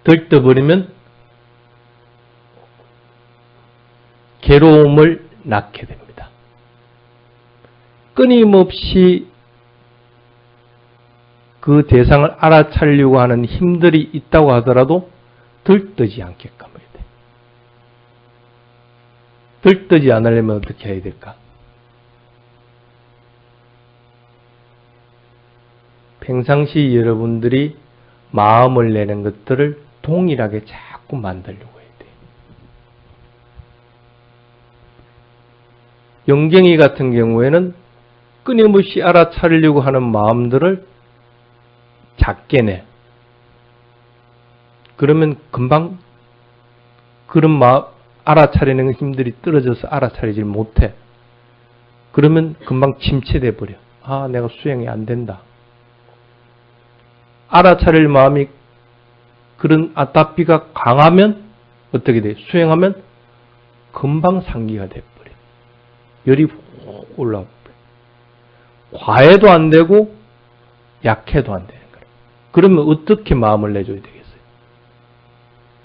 들떠버리면 괴로움을 낳게 됩니다. 끊임없이 그 대상을 알아차리려고 하는 힘들이 있다고 하더라도 들뜨지 않게끔 해야 돼. 들뜨지 않으려면 어떻게 해야 될까? 평상시 여러분들이 마음을 내는 것들을 동일하게 자꾸 만들려고 해야 돼. 영경이 같은 경우에는 끊임없이 알아차리려고 하는 마음들을 작게 내. 그러면 금방 그런 알아차리는 힘들이 떨어져서 알아차리질 못해. 그러면 금방 침체돼 버려. 아, 내가 수행이 안 된다. 알아차릴 마음이 그런 아타피가 강하면 어떻게 돼? 수행하면 금방 상기가 돼버려. 열이 훅 올라와 버려. 과해도 안 되고 약해도 안 되는 거예요. 그러면 어떻게 마음을 내줘야 되겠어요?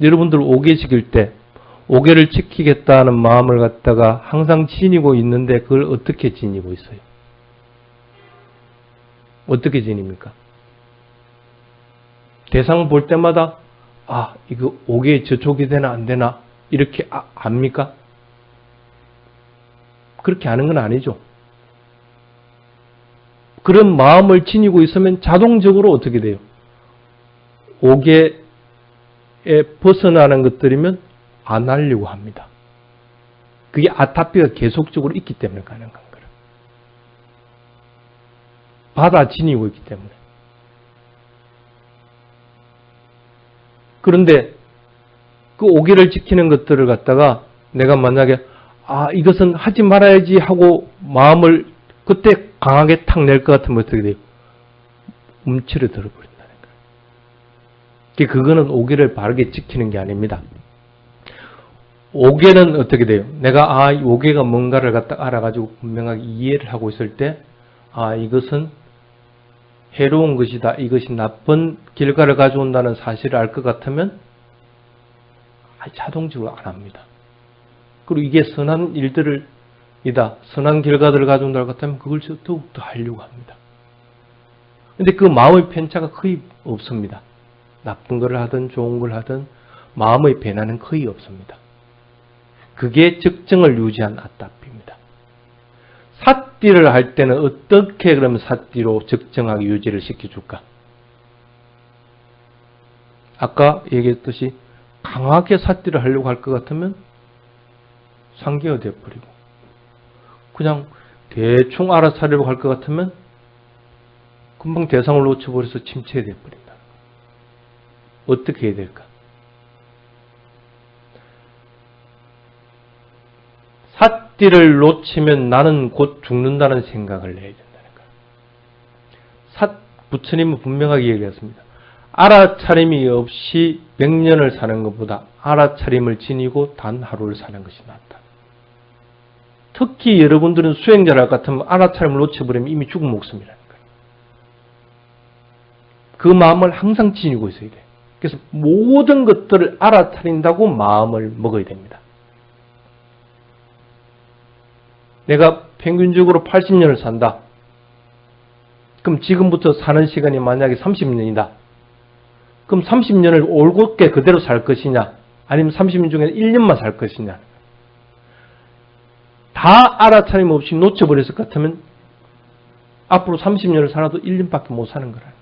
여러분들 오개 지킬 때 오개를 지키겠다는 마음을 갖다가 항상 지니고 있는데 그걸 어떻게 지니고 있어요? 어떻게 지닙니까? 대상 볼 때마다 아, 이거 오개 저촉이 되나 안 되나 이렇게 압니까? 그렇게 하는 건 아니죠. 그런 마음을 지니고 있으면 자동적으로 어떻게 돼요? 오개에 벗어나는 것들이면 안 하려고 합니다. 그게 아타피가 계속적으로 있기 때문에 가능한 거예요. 받아 지니고 있기 때문에. 그런데 그 오개를 지키는 것들을 갖다가 내가 만약에 아, 이것은 하지 말아야지 하고 마음을 그때 강하게 탁 낼 것 같으면 어떻게 돼요? 움츠려 들어버린다는 거예요. 그거는 오개를 바르게 지키는 게 아닙니다. 오개는 어떻게 돼요? 내가 아, 이 오개가 뭔가를 갖다 알아가지고 분명하게 이해를 하고 있을 때 아, 이것은 해로운 것이다. 이것이 나쁜 결과를 가져온다는 사실을 알 것 같으면 자동적으로 안 합니다. 그리고 이게 선한 일들이다. 선한 결과들을 가져온다고 같으면 그걸 더욱더 하려고 합니다. 근데 그 마음의 편차가 거의 없습니다. 나쁜 걸 하든 좋은 걸 하든 마음의 변화는 거의 없습니다. 그게 적정을 유지한 아타피입니다. 삿띠를 할 때는 어떻게 그러면 삿띠로 적정하게 유지를 시켜줄까? 아까 얘기했듯이 강하게 삿띠를 하려고 할 것 같으면 상기가 되어버리고 그냥 대충 알아차리려고 할 것 같으면 금방 대상을 놓쳐버려서 침체되어버린다. 어떻게 해야 될까? 삿띠를 놓치면 나는 곧 죽는다는 생각을 내야 된다는 거예요. 부처님은 분명하게 얘기했습니다. 알아차림이 없이 100년을 사는 것보다 알아차림을 지니고 단 하루를 사는 것이 낫다. 특히 여러분들은 수행자랄 같으면 알아차림을 놓쳐버리면 이미 죽은 목숨이라는 거예요. 그 마음을 항상 지니고 있어야 돼요. 그래서 모든 것들을 알아차린다고 마음을 먹어야 됩니다. 내가 평균적으로 80년을 산다. 그럼 지금부터 사는 시간이 만약에 30년이다. 그럼 30년을 올곧게 그대로 살 것이냐? 아니면 30년 중에 1년만 살 것이냐? 다 알아차림 없이 놓쳐버렸을 것 같으면 앞으로 30년을 살아도 1년밖에 못 사는 거라는 거예요.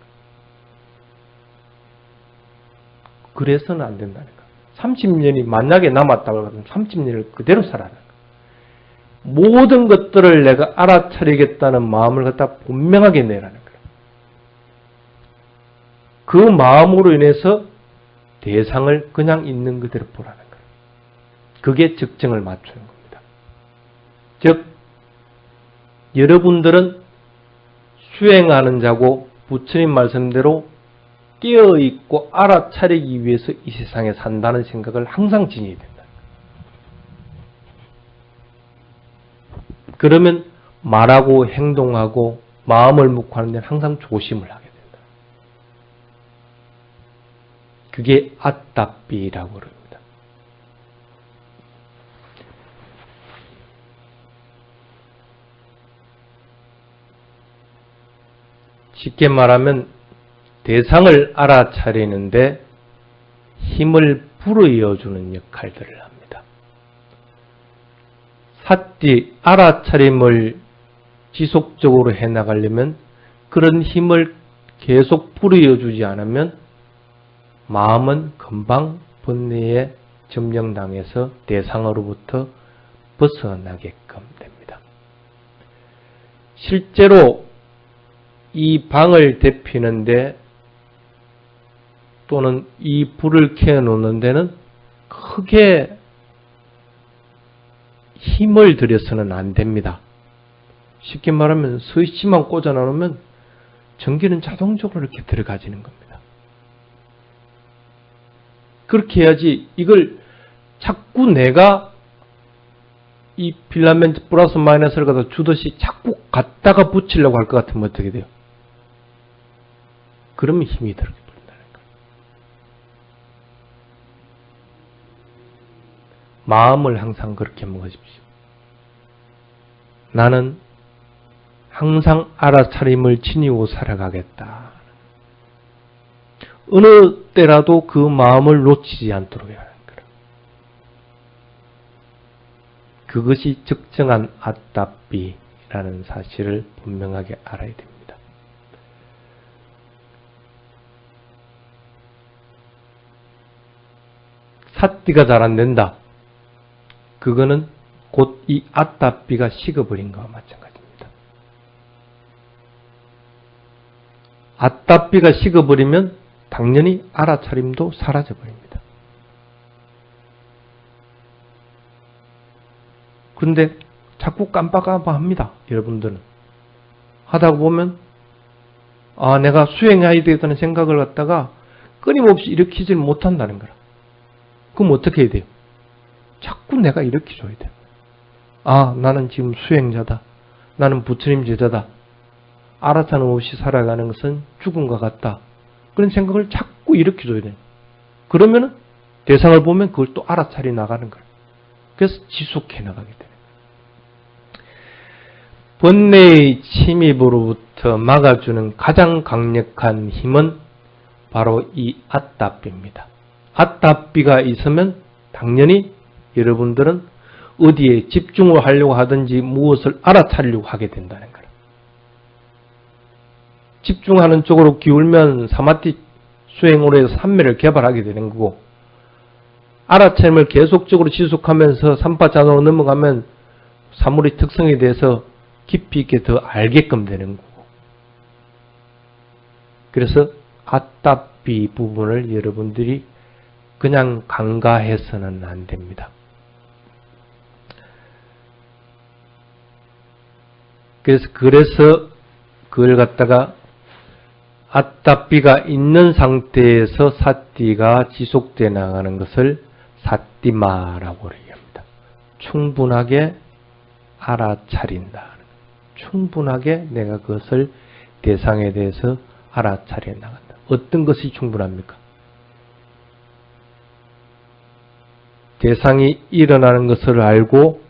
그래서는 안 된다는 거예요. 30년이 만약에 남았다고 하면 30년을 그대로 살아라. 모든 것들을 내가 알아차리겠다는 마음을 갖다 분명하게 내라는 거예요. 그 마음으로 인해서 대상을 그냥 있는 그대로 보라는 거예요. 그게 적정을 맞추는 겁니다. 즉, 여러분들은 수행하는 자고 부처님 말씀대로 깨어있고 알아차리기 위해서 이 세상에 산다는 생각을 항상 지녀야 된다. 그러면 말하고 행동하고 마음을 묵고 하는 데는 항상 조심을 하게 된다. 그게 아따삐라고 그럽니다. 쉽게 말하면 대상을 알아차리는데 힘을 불어이어주는 역할들을 합니다. 사띠 알아차림을 지속적으로 해나가려면 그런 힘을 계속 불어이어주지 않으면 마음은 금방 번뇌에 점령당해서 대상으로부터 벗어나게끔 됩니다. 실제로 이 방을 데피는데 또는 이 불을 켜놓는 데는 크게 힘을 들여서는 안 됩니다. 쉽게 말하면 스위치만 꽂아 놓으면 전기는 자동적으로 이렇게 들어가지는 겁니다. 그렇게 해야지 이걸 자꾸 내가 이 필라멘트 플러스 마이너스를 갖다 주듯이 자꾸 갖다가 붙이려고 할 것 같으면 어떻게 돼요? 그러면 힘이 들게 버린다는 거예요. 마음을 항상 그렇게 먹으십시오. 나는 항상 알아차림을 지니고 살아가겠다. 어느 때라도 그 마음을 놓치지 않도록 해야 하는 거예요. 그것이 적정한 아따삐라는 사실을 분명하게 알아야 됩니다. 사띠가 잘 안 된다. 그거는 곧 이 아따삐가 식어버린 것과 마찬가지입니다. 아따삐가 식어버리면 당연히 알아차림도 사라져버립니다. 그런데 자꾸 깜빡깜빡합니다. 여러분들은. 하다 보면 내가 수행해야 되겠다는 생각을 갖다가 끊임없이 일으키질 못한다는 거라. 그럼 어떻게 해야 돼요? 자꾸 내가 일으켜줘야 돼요. 나는 지금 수행자다. 나는 부처님 제자다. 알아차림 없이 살아가는 것은 죽음과 같다. 그런 생각을 자꾸 일으켜줘야 돼요. 그러면은 대상을 보면 그걸 또 알아차려 나가는 거예요. 그래서 지속해 나가게 돼요. 번뇌의 침입으로부터 막아주는 가장 강력한 힘은 바로 이 아따삐입니다. 아따삐가 있으면 당연히 여러분들은 어디에 집중을 하려고 하든지 무엇을 알아차리려고 하게 된다는 거예요. 집중하는 쪽으로 기울면 사마티 수행으로 해서 삼매를 개발하게 되는 거고, 알아차림을 계속적으로 지속하면서 삼파자노로 넘어가면 사물의 특성에 대해서 깊이 있게 더 알게끔 되는 거고. 그래서 아따삐 부분을 여러분들이 그냥 간과해서는 안 됩니다. 그래서 그걸 갖다가 아따삐가 있는 상태에서 사띠가 지속되어 나가는 것을 사띠마라고 얘기합니다. 충분하게 알아차린다. 충분하게 내가 그것을 대상에 대해서 알아차려 나간다. 어떤 것이 충분합니까? 대상이 일어나는 것을 알고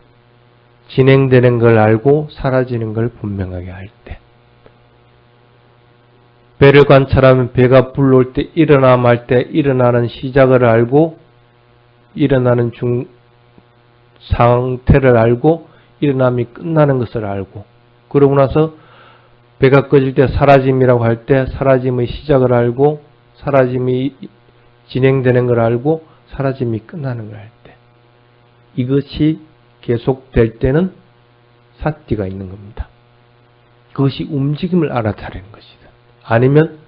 진행되는 걸 알고 사라지는 걸 분명하게 할 때, 배를 관찰하면 배가 불러올 때 일어나 말 때 일어나는 시작을 알고 일어나는 상태를 알고 일어남이 끝나는 것을 알고, 그러고 나서 배가 꺼질 때 사라짐이라고 할 때 사라짐의 시작을 알고 사라짐이 진행되는 걸 알고 사라짐이 끝나는 걸 알 때, 이것이 계속될 때는 사띠가 있는 겁니다. 그것이 움직임을 알아차리는 것이다. 아니면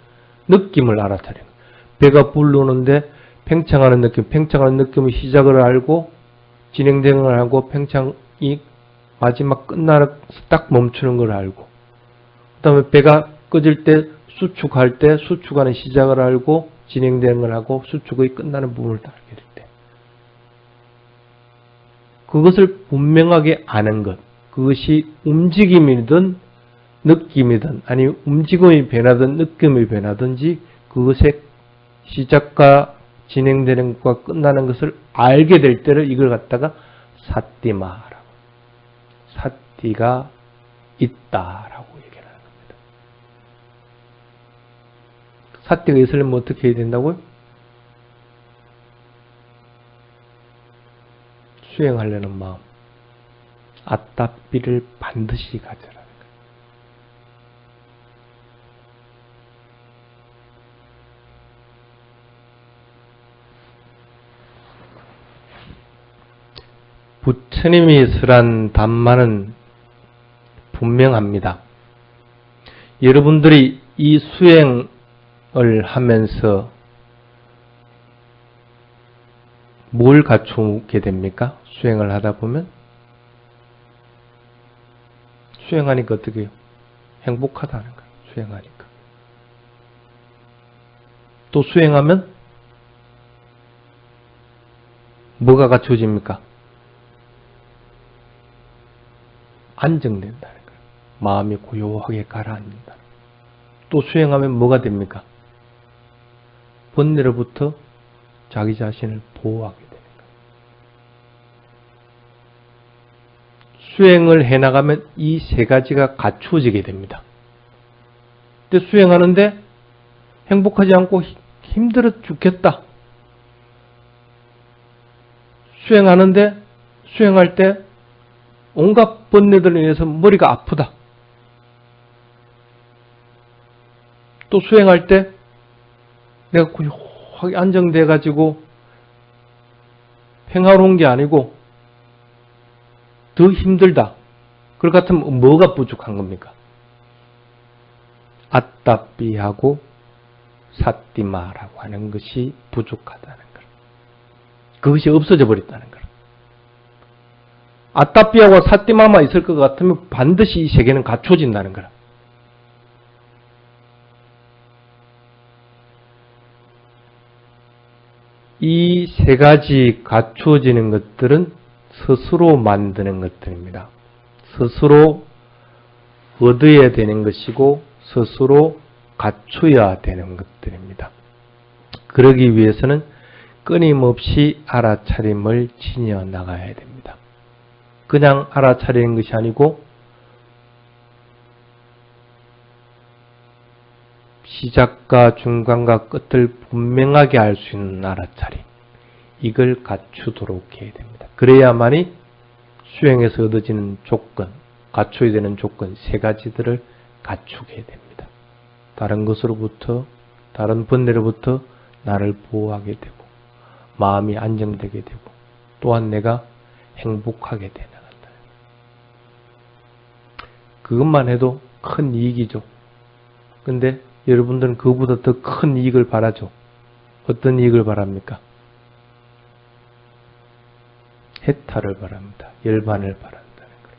느낌을 알아차리는 거예요. 배가 불르는데 팽창하는 느낌, 팽창하는 느낌의 시작을 알고 진행되는 걸 알고 팽창이 마지막 끝나서 딱 멈추는 걸 알고, 그 다음에 배가 꺼질 때 수축할 때 수축하는 시작을 알고 진행되는 걸 하고 수축의 끝나는 부분을 다 알게 될 때, 그것을 분명하게 아는 것, 그것이 움직임이든 느낌이든 아니면 움직임의 변화든 느낌의 변화든지 그것의 시작과 진행되는 것과 끝나는 것을 알게 될 때를 이걸 갖다가 사띠마라고, 사띠가 있다라고 얘기를 하는 겁니다. 사띠가 있으려면 어떻게 해야 된다고요? 수행하려는 마음, 아따삐를 반드시 가져라는 거예요. 부처님이 설한 담마는 분명합니다. 여러분들이 이 수행을 하면서 뭘 갖추게 됩니까? 수행을 하다 보면? 수행하니까 어떻게 해요? 행복하다는 거예요. 수행하니까. 또 수행하면 뭐가 갖춰집니까? 안정된다는 거예요. 마음이 고요하게 가라앉는다. 또 수행하면 뭐가 됩니까? 번뇌로부터 자기 자신을 보호하게 되는 거예요. 수행을 해나가면 이 세 가지가 갖추어지게 됩니다. 근데 수행하는데 행복하지 않고 힘들어 죽겠다. 수행하는데 수행할 때 온갖 번뇌들로 인해서 머리가 아프다. 또 수행할 때 내가 고요하게 안정돼 가지고 평화로운 게 아니고 더 힘들다. 그럴 것 같으면 뭐가 부족한 겁니까? 아따삐하고 사띠마라고 하는 것이 부족하다는 것. 그것이 없어져 버렸다는 것. 아따삐하고 사띠마만 있을 것 같으면 반드시 이 세 개는 갖춰진다는 거라. 이 세 가지 갖추어지는 것들은 스스로 만드는 것들입니다. 스스로 얻어야 되는 것이고 스스로 갖춰야 되는 것들입니다. 그러기 위해서는 끊임없이 알아차림을 지녀 나가야 됩니다. 그냥 알아차리는 것이 아니고 시작과 중간과 끝을 분명하게 알 수 있는 알아차림, 이걸 갖추도록 해야 됩니다. 그래야만이 수행에서 얻어지는 조건, 갖춰야 되는 조건 세 가지들을 갖추게 됩니다. 다른 것으로부터, 다른 번뇌로부터 나를 보호하게 되고 마음이 안정되게 되고 또한 내가 행복하게 돼 나간다. 그것만 해도 큰 이익이죠. 근데 여러분들은 그보다 더 큰 이익을 바라죠. 어떤 이익을 바랍니까? 해탈을 바랍니다. 열반을 바란다는 거예요.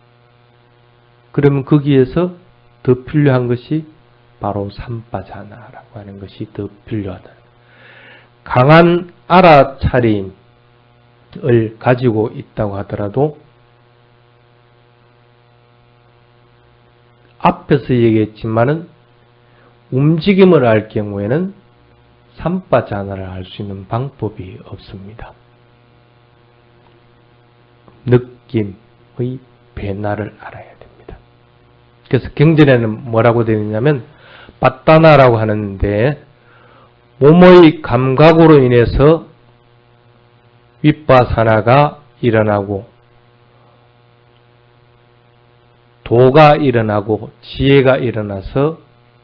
그러면 거기에서 더 필요한 것이 바로 삼빠자나라고 하는 것이 더 필요하다. 강한 알아차림을 가지고 있다고 하더라도 앞에서 얘기했지만은 움직임을 알 경우에는 삼빠자나를 알 수 있는 방법이 없습니다. 느낌의 변화를 알아야 됩니다. 그래서 경전에는 뭐라고 되어 있냐면 빠따나라고 하는데 몸의 감각으로 인해서 윗바사나가 일어나고 도가 일어나고 지혜가 일어나서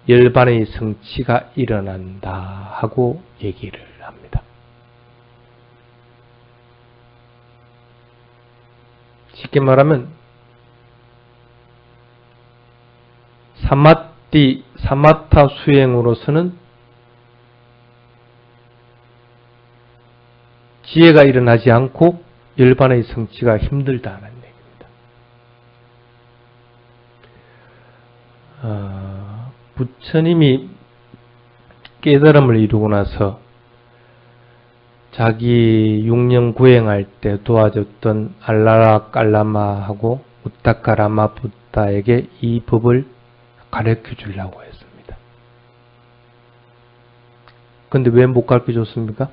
열반의 성취가 일어난다 하고 얘기를 합니다. 쉽게 말하면 사마타 수행으로서는 지혜가 일어나지 않고 열반의 성취가 힘들다는 얘기입니다. 부처님이 깨달음을 이루고 나서 자기 육령 구행할 때 도와줬던 알라라 깔라마하고 우타카라마 부다에게 이 법을 가르쳐 주려고 했습니다. 근데 왜 못 가르쳐 줬습니까?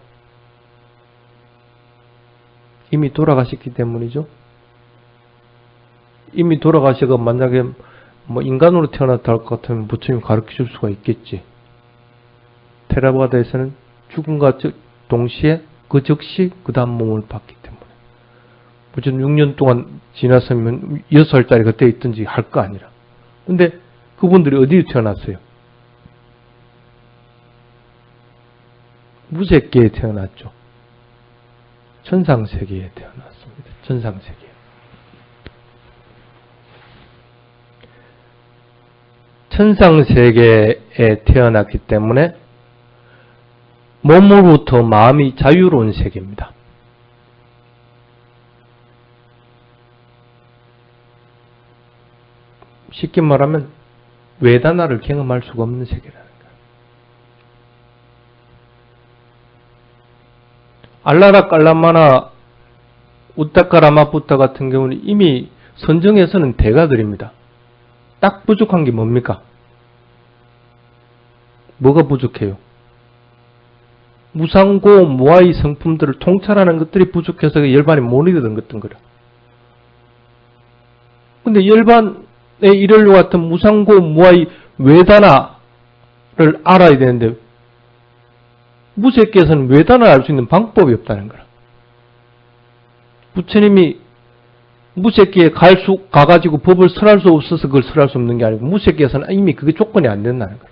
이미 돌아가셨기 때문이죠. 이미 돌아가시고 만약에 인간으로 태어났다 할 것 같으면 부처님 가르쳐 줄 수가 있겠지. 테라바다에서는 죽음과 동시에 그 즉시 그 다음 몸을 받기 때문에 무슨 6년 동안 지났으면 6살짜리 그때 있든지 할 거 아니라. 근데 그분들이 어디에 태어났어요? 무색계에 태어났죠. 천상세계에 태어났습니다. 천상세계. 천상세계에 태어났기 때문에 몸으로부터 마음이 자유로운 세계입니다. 쉽게 말하면 외단화를 경험할 수가 없는 세계라는 거예요. 알라라 깔라마나 우타카라마푸타 같은 경우는 이미 선정에서는 대가들입니다. 딱 부족한 게 뭡니까? 뭐가 부족해요? 무상고 무아의 성품들을 통찰하는 것들이 부족해서 열반이 못 이르던 것던 거라. 근데 열반에 이르려고 같은 무상고 무아의 외단화를 알아야 되는데 무색계에서는 외단화를 알 수 있는 방법이 없다는 거라. 부처님이 무색계에 가가지고 법을 설할 수 없어서 그걸 설할 수 없는 게 아니고 무색계에서는 이미 그게 조건이 안 된다는 거라.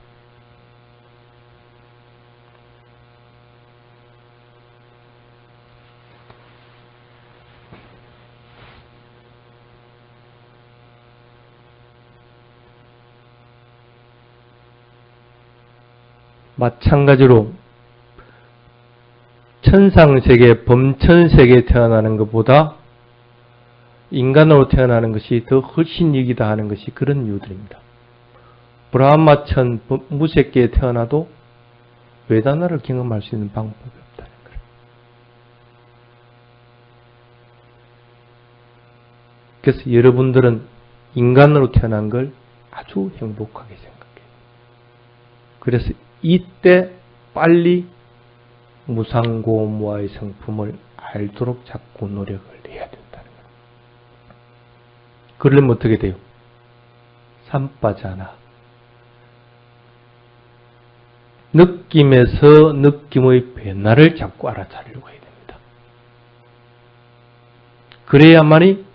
마찬가지로 천상세계, 범천세계에 태어나는 것보다 인간으로 태어나는 것이 더 훨씬 이기다 하는 것이 그런 이유들입니다. 브라హ마천 무색계에 태어나도 외단화를 경험할 수 있는 방법이 없다는 거예요. 그래서 여러분들은 인간으로 태어난 걸 아주 행복하게 생각해요. 그래서 이때 빨리 무상고무아의 성품을 알도록 자꾸 노력을 해야 된다는 거예요. 그러려면 어떻게 돼요? 삼빠자나 느낌에서 느낌의 변화를 자꾸 알아차리려고 해야 됩니다. 그래야만이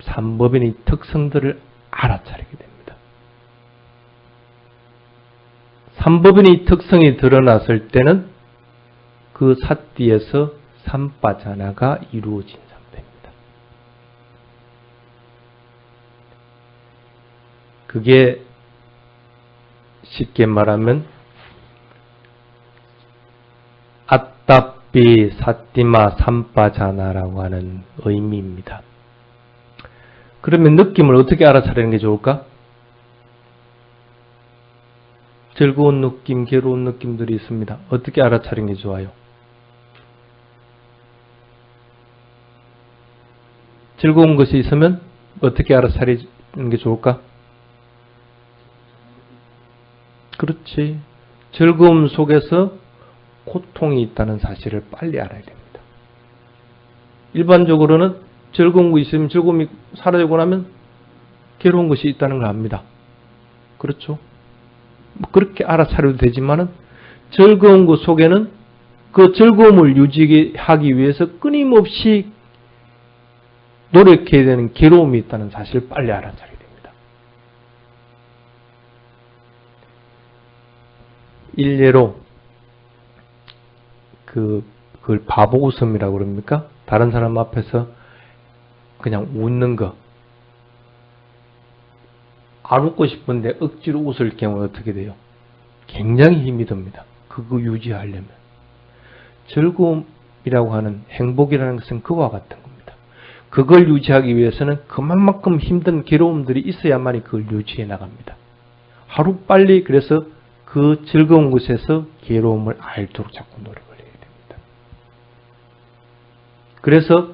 삼법인의 특성들을 알아차리게 됩니다. 삼법인의 특성이 드러났을 때는 그 사띠에서 삼빠자나가 이루어진 상태입니다. 그게 쉽게 말하면 아따삐 사띠마 삼빠자나라고 하는 의미입니다. 그러면 느낌을 어떻게 알아차리는 게 좋을까? 즐거운 느낌, 괴로운 느낌들이 있습니다. 어떻게 알아차리는 게 좋아요? 즐거운 것이 있으면 어떻게 알아차리는 게 좋을까? 그렇지. 즐거움 속에서 고통이 있다는 사실을 빨리 알아야 됩니다. 일반적으로는 즐거운 것이 있으면 즐거움이 사라지고 나면 괴로운 것이 있다는 걸 압니다. 그렇죠? 그렇게 알아차려도 되지만은 즐거운 것 속에는 그 즐거움을 유지하기 위해서 끊임없이 노력해야 되는 괴로움이 있다는 사실을 빨리 알아차려야 됩니다. 일례로 그걸 바보 웃음이라고 그럽니까? 다른 사람 앞에서 그냥 웃는 거. 안 웃고 싶은데 억지로 웃을 경우 어떻게 돼요? 굉장히 힘이 듭니다. 그거 유지하려면. 즐거움이라고 하는 행복이라는 것은 그와 같은 겁니다. 그걸 유지하기 위해서는 그만큼 힘든 괴로움들이 있어야만이 그걸 유지해 나갑니다. 하루빨리 그래서 그 즐거운 것에서 괴로움을 알도록 자꾸 노력을 해야 됩니다. 그래서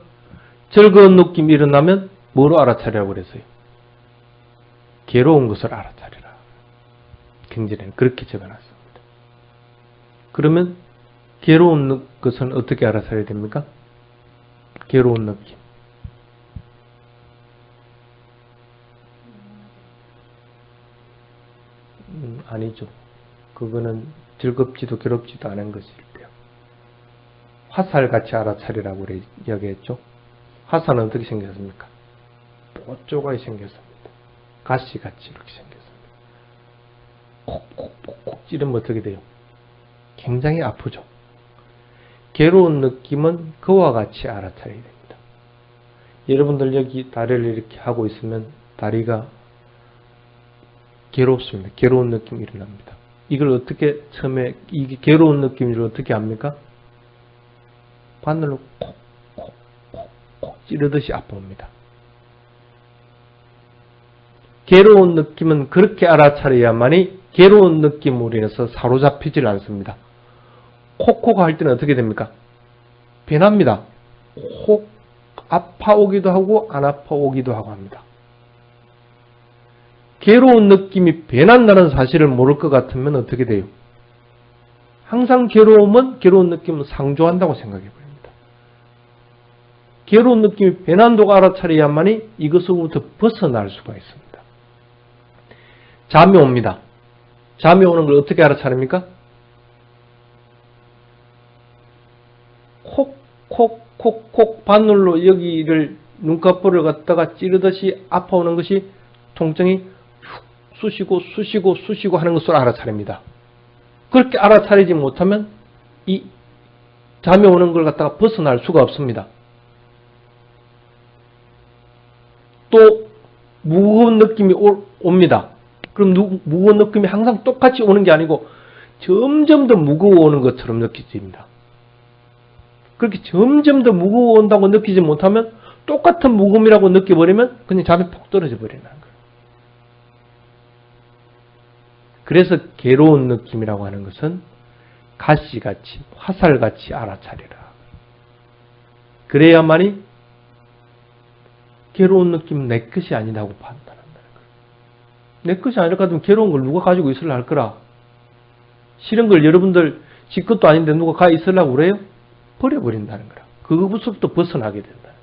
즐거운 느낌이 일어나면 뭐로 알아차리라고 그랬어요? 괴로운 것을 알아차리라. 경전에는 그렇게 적어놨습니다. 그러면 괴로운 것은 어떻게 알아차려야 됩니까? 괴로운 느낌. 아니죠. 그거는 즐겁지도 괴롭지도 않은 것일 때요. 화살같이 알아차리라고 이야기했죠. 화살은 어떻게 생겼습니까? 뽀쪼가이 생겼습니다. 가시같이 이렇게 생겼습니다. 콕콕콕콕 찌르면 어떻게 돼요? 굉장히 아프죠. 괴로운 느낌은 그와 같이 알아차려야 됩니다. 여러분들 여기 다리를 이렇게 하고 있으면 다리가 괴롭습니다. 괴로운 느낌이 일어납니다. 이걸 어떻게 처음에 이게 괴로운 느낌을 어떻게 합니까? 바늘로 콕콕콕콕 찌르듯이 아파옵니다. 괴로운 느낌은 그렇게 알아차려야만이 괴로운 느낌으로 인해서 사로잡히질 않습니다. 콕콕 할 때는 어떻게 됩니까? 변합니다. 콕 아파오기도 하고 안 아파오기도 하고 합니다. 괴로운 느낌이 변한다는 사실을 모를 것 같으면 어떻게 돼요? 항상 괴로운 느낌은 상조한다고 생각해 버립니다. 괴로운 느낌이 변한다고 알아차려야만이 이것으로부터 벗어날 수가 있습니다. 잠이 옵니다. 잠이 오는 걸 어떻게 알아차립니까? 콕콕콕콕 바늘로 여기를 눈꺼풀을 갖다가 찌르듯이 아파오는 것이 통증이 쑤시고 하는 것으로 알아차립니다. 그렇게 알아차리지 못하면 이 잠이 오는 걸 갖다가 벗어날 수가 없습니다. 또 무거운 느낌이 옵니다. 그럼 무거운 느낌이 항상 똑같이 오는 게 아니고 점점 더 무거워오는 것처럼 느껴집니다. 그렇게 점점 더 무거워온다고 느끼지 못하면 똑같은 무거움이라고 느껴버리면 그냥 잠이 푹 떨어져 버리는 거예요. 그래서 괴로운 느낌이라고 하는 것은 가시같이 화살같이 알아차리라. 그래야만이 괴로운 느낌은 내 것이 아니라고 판단한다는 거예요. 내 것이 아닐 것 같으면 괴로운 걸 누가 가지고 있으려 할 거라. 싫은 걸 여러분들 지 것도 아닌데 누가 가 있으려고 그래요? 버려버린다는 거라. 그것부터 벗어나게 된다는 거예요.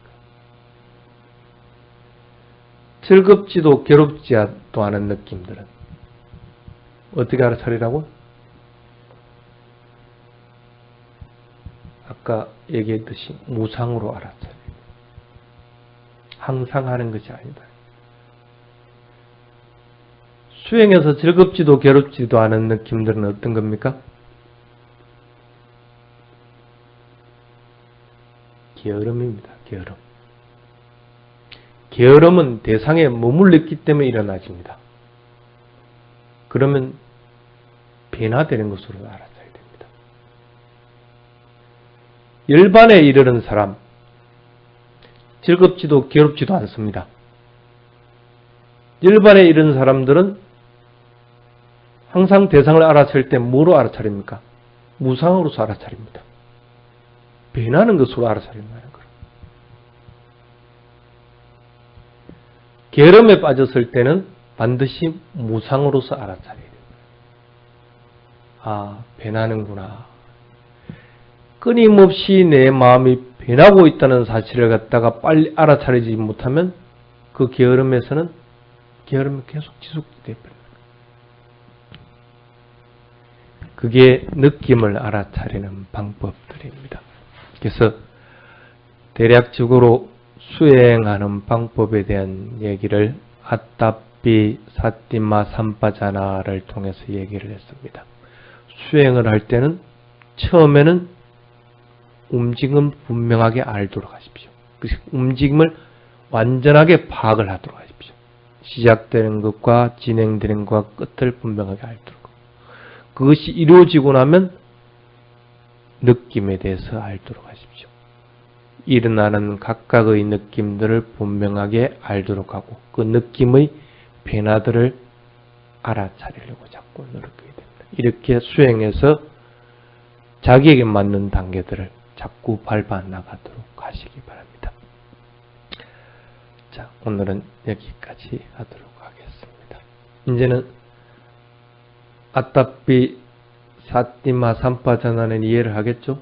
즐겁지도 괴롭지도 않은 느낌들은 어떻게 알아차리라고? 아까 얘기했듯이 무상으로 알아차려. 항상 하는 것이 아니다. 수행에서 즐겁지도 괴롭지도 않은 느낌들은 어떤 겁니까? 게으름입니다. 게으름. 게으름은 대상에 머물렀기 때문에 일어나집니다. 그러면 변화되는 것으로 알아차려야 됩니다. 열반에 이르는 사람, 즐겁지도 괴롭지도 않습니다. 열반에 이르는 사람들은 항상 대상을 알아차릴 때 뭐로 알아차립니까? 무상으로서 알아차립니다. 변하는 것으로 알아차린다는 거예요. 게으름에 빠졌을 때는 반드시 무상으로서 알아차려야 돼요. 아, 변하는구나. 끊임없이 내 마음이 변하고 있다는 사실을 갖다가 빨리 알아차리지 못하면 그 게으름에서는 게으름이 계속 지속되어 버립니다. 그게 느낌을 알아차리는 방법들입니다. 그래서 대략적으로 수행하는 방법에 대한 얘기를 아따삐 사띠마 삼빠자나를 통해서 얘기를 했습니다. 수행을 할 때는 처음에는 움직임을 분명하게 알도록 하십시오. 그 움직임을 완전하게 파악을 하도록 하십시오. 시작되는 것과 진행되는 것과 끝을 분명하게 알도록. 그것이 이루어지고 나면 느낌에 대해서 알도록 하십시오. 일어나는 각각의 느낌들을 분명하게 알도록 하고 그 느낌의 변화들을 알아차리려고 자꾸 노력하게 됩니다. 이렇게 수행해서 자기에게 맞는 단계들을 자꾸 밟아 나가도록 하시기 바랍니다. 자, 오늘은 여기까지 하도록 하겠습니다. 이제는 아따삐 사띠마 삼빠자나는 이해를 하겠죠?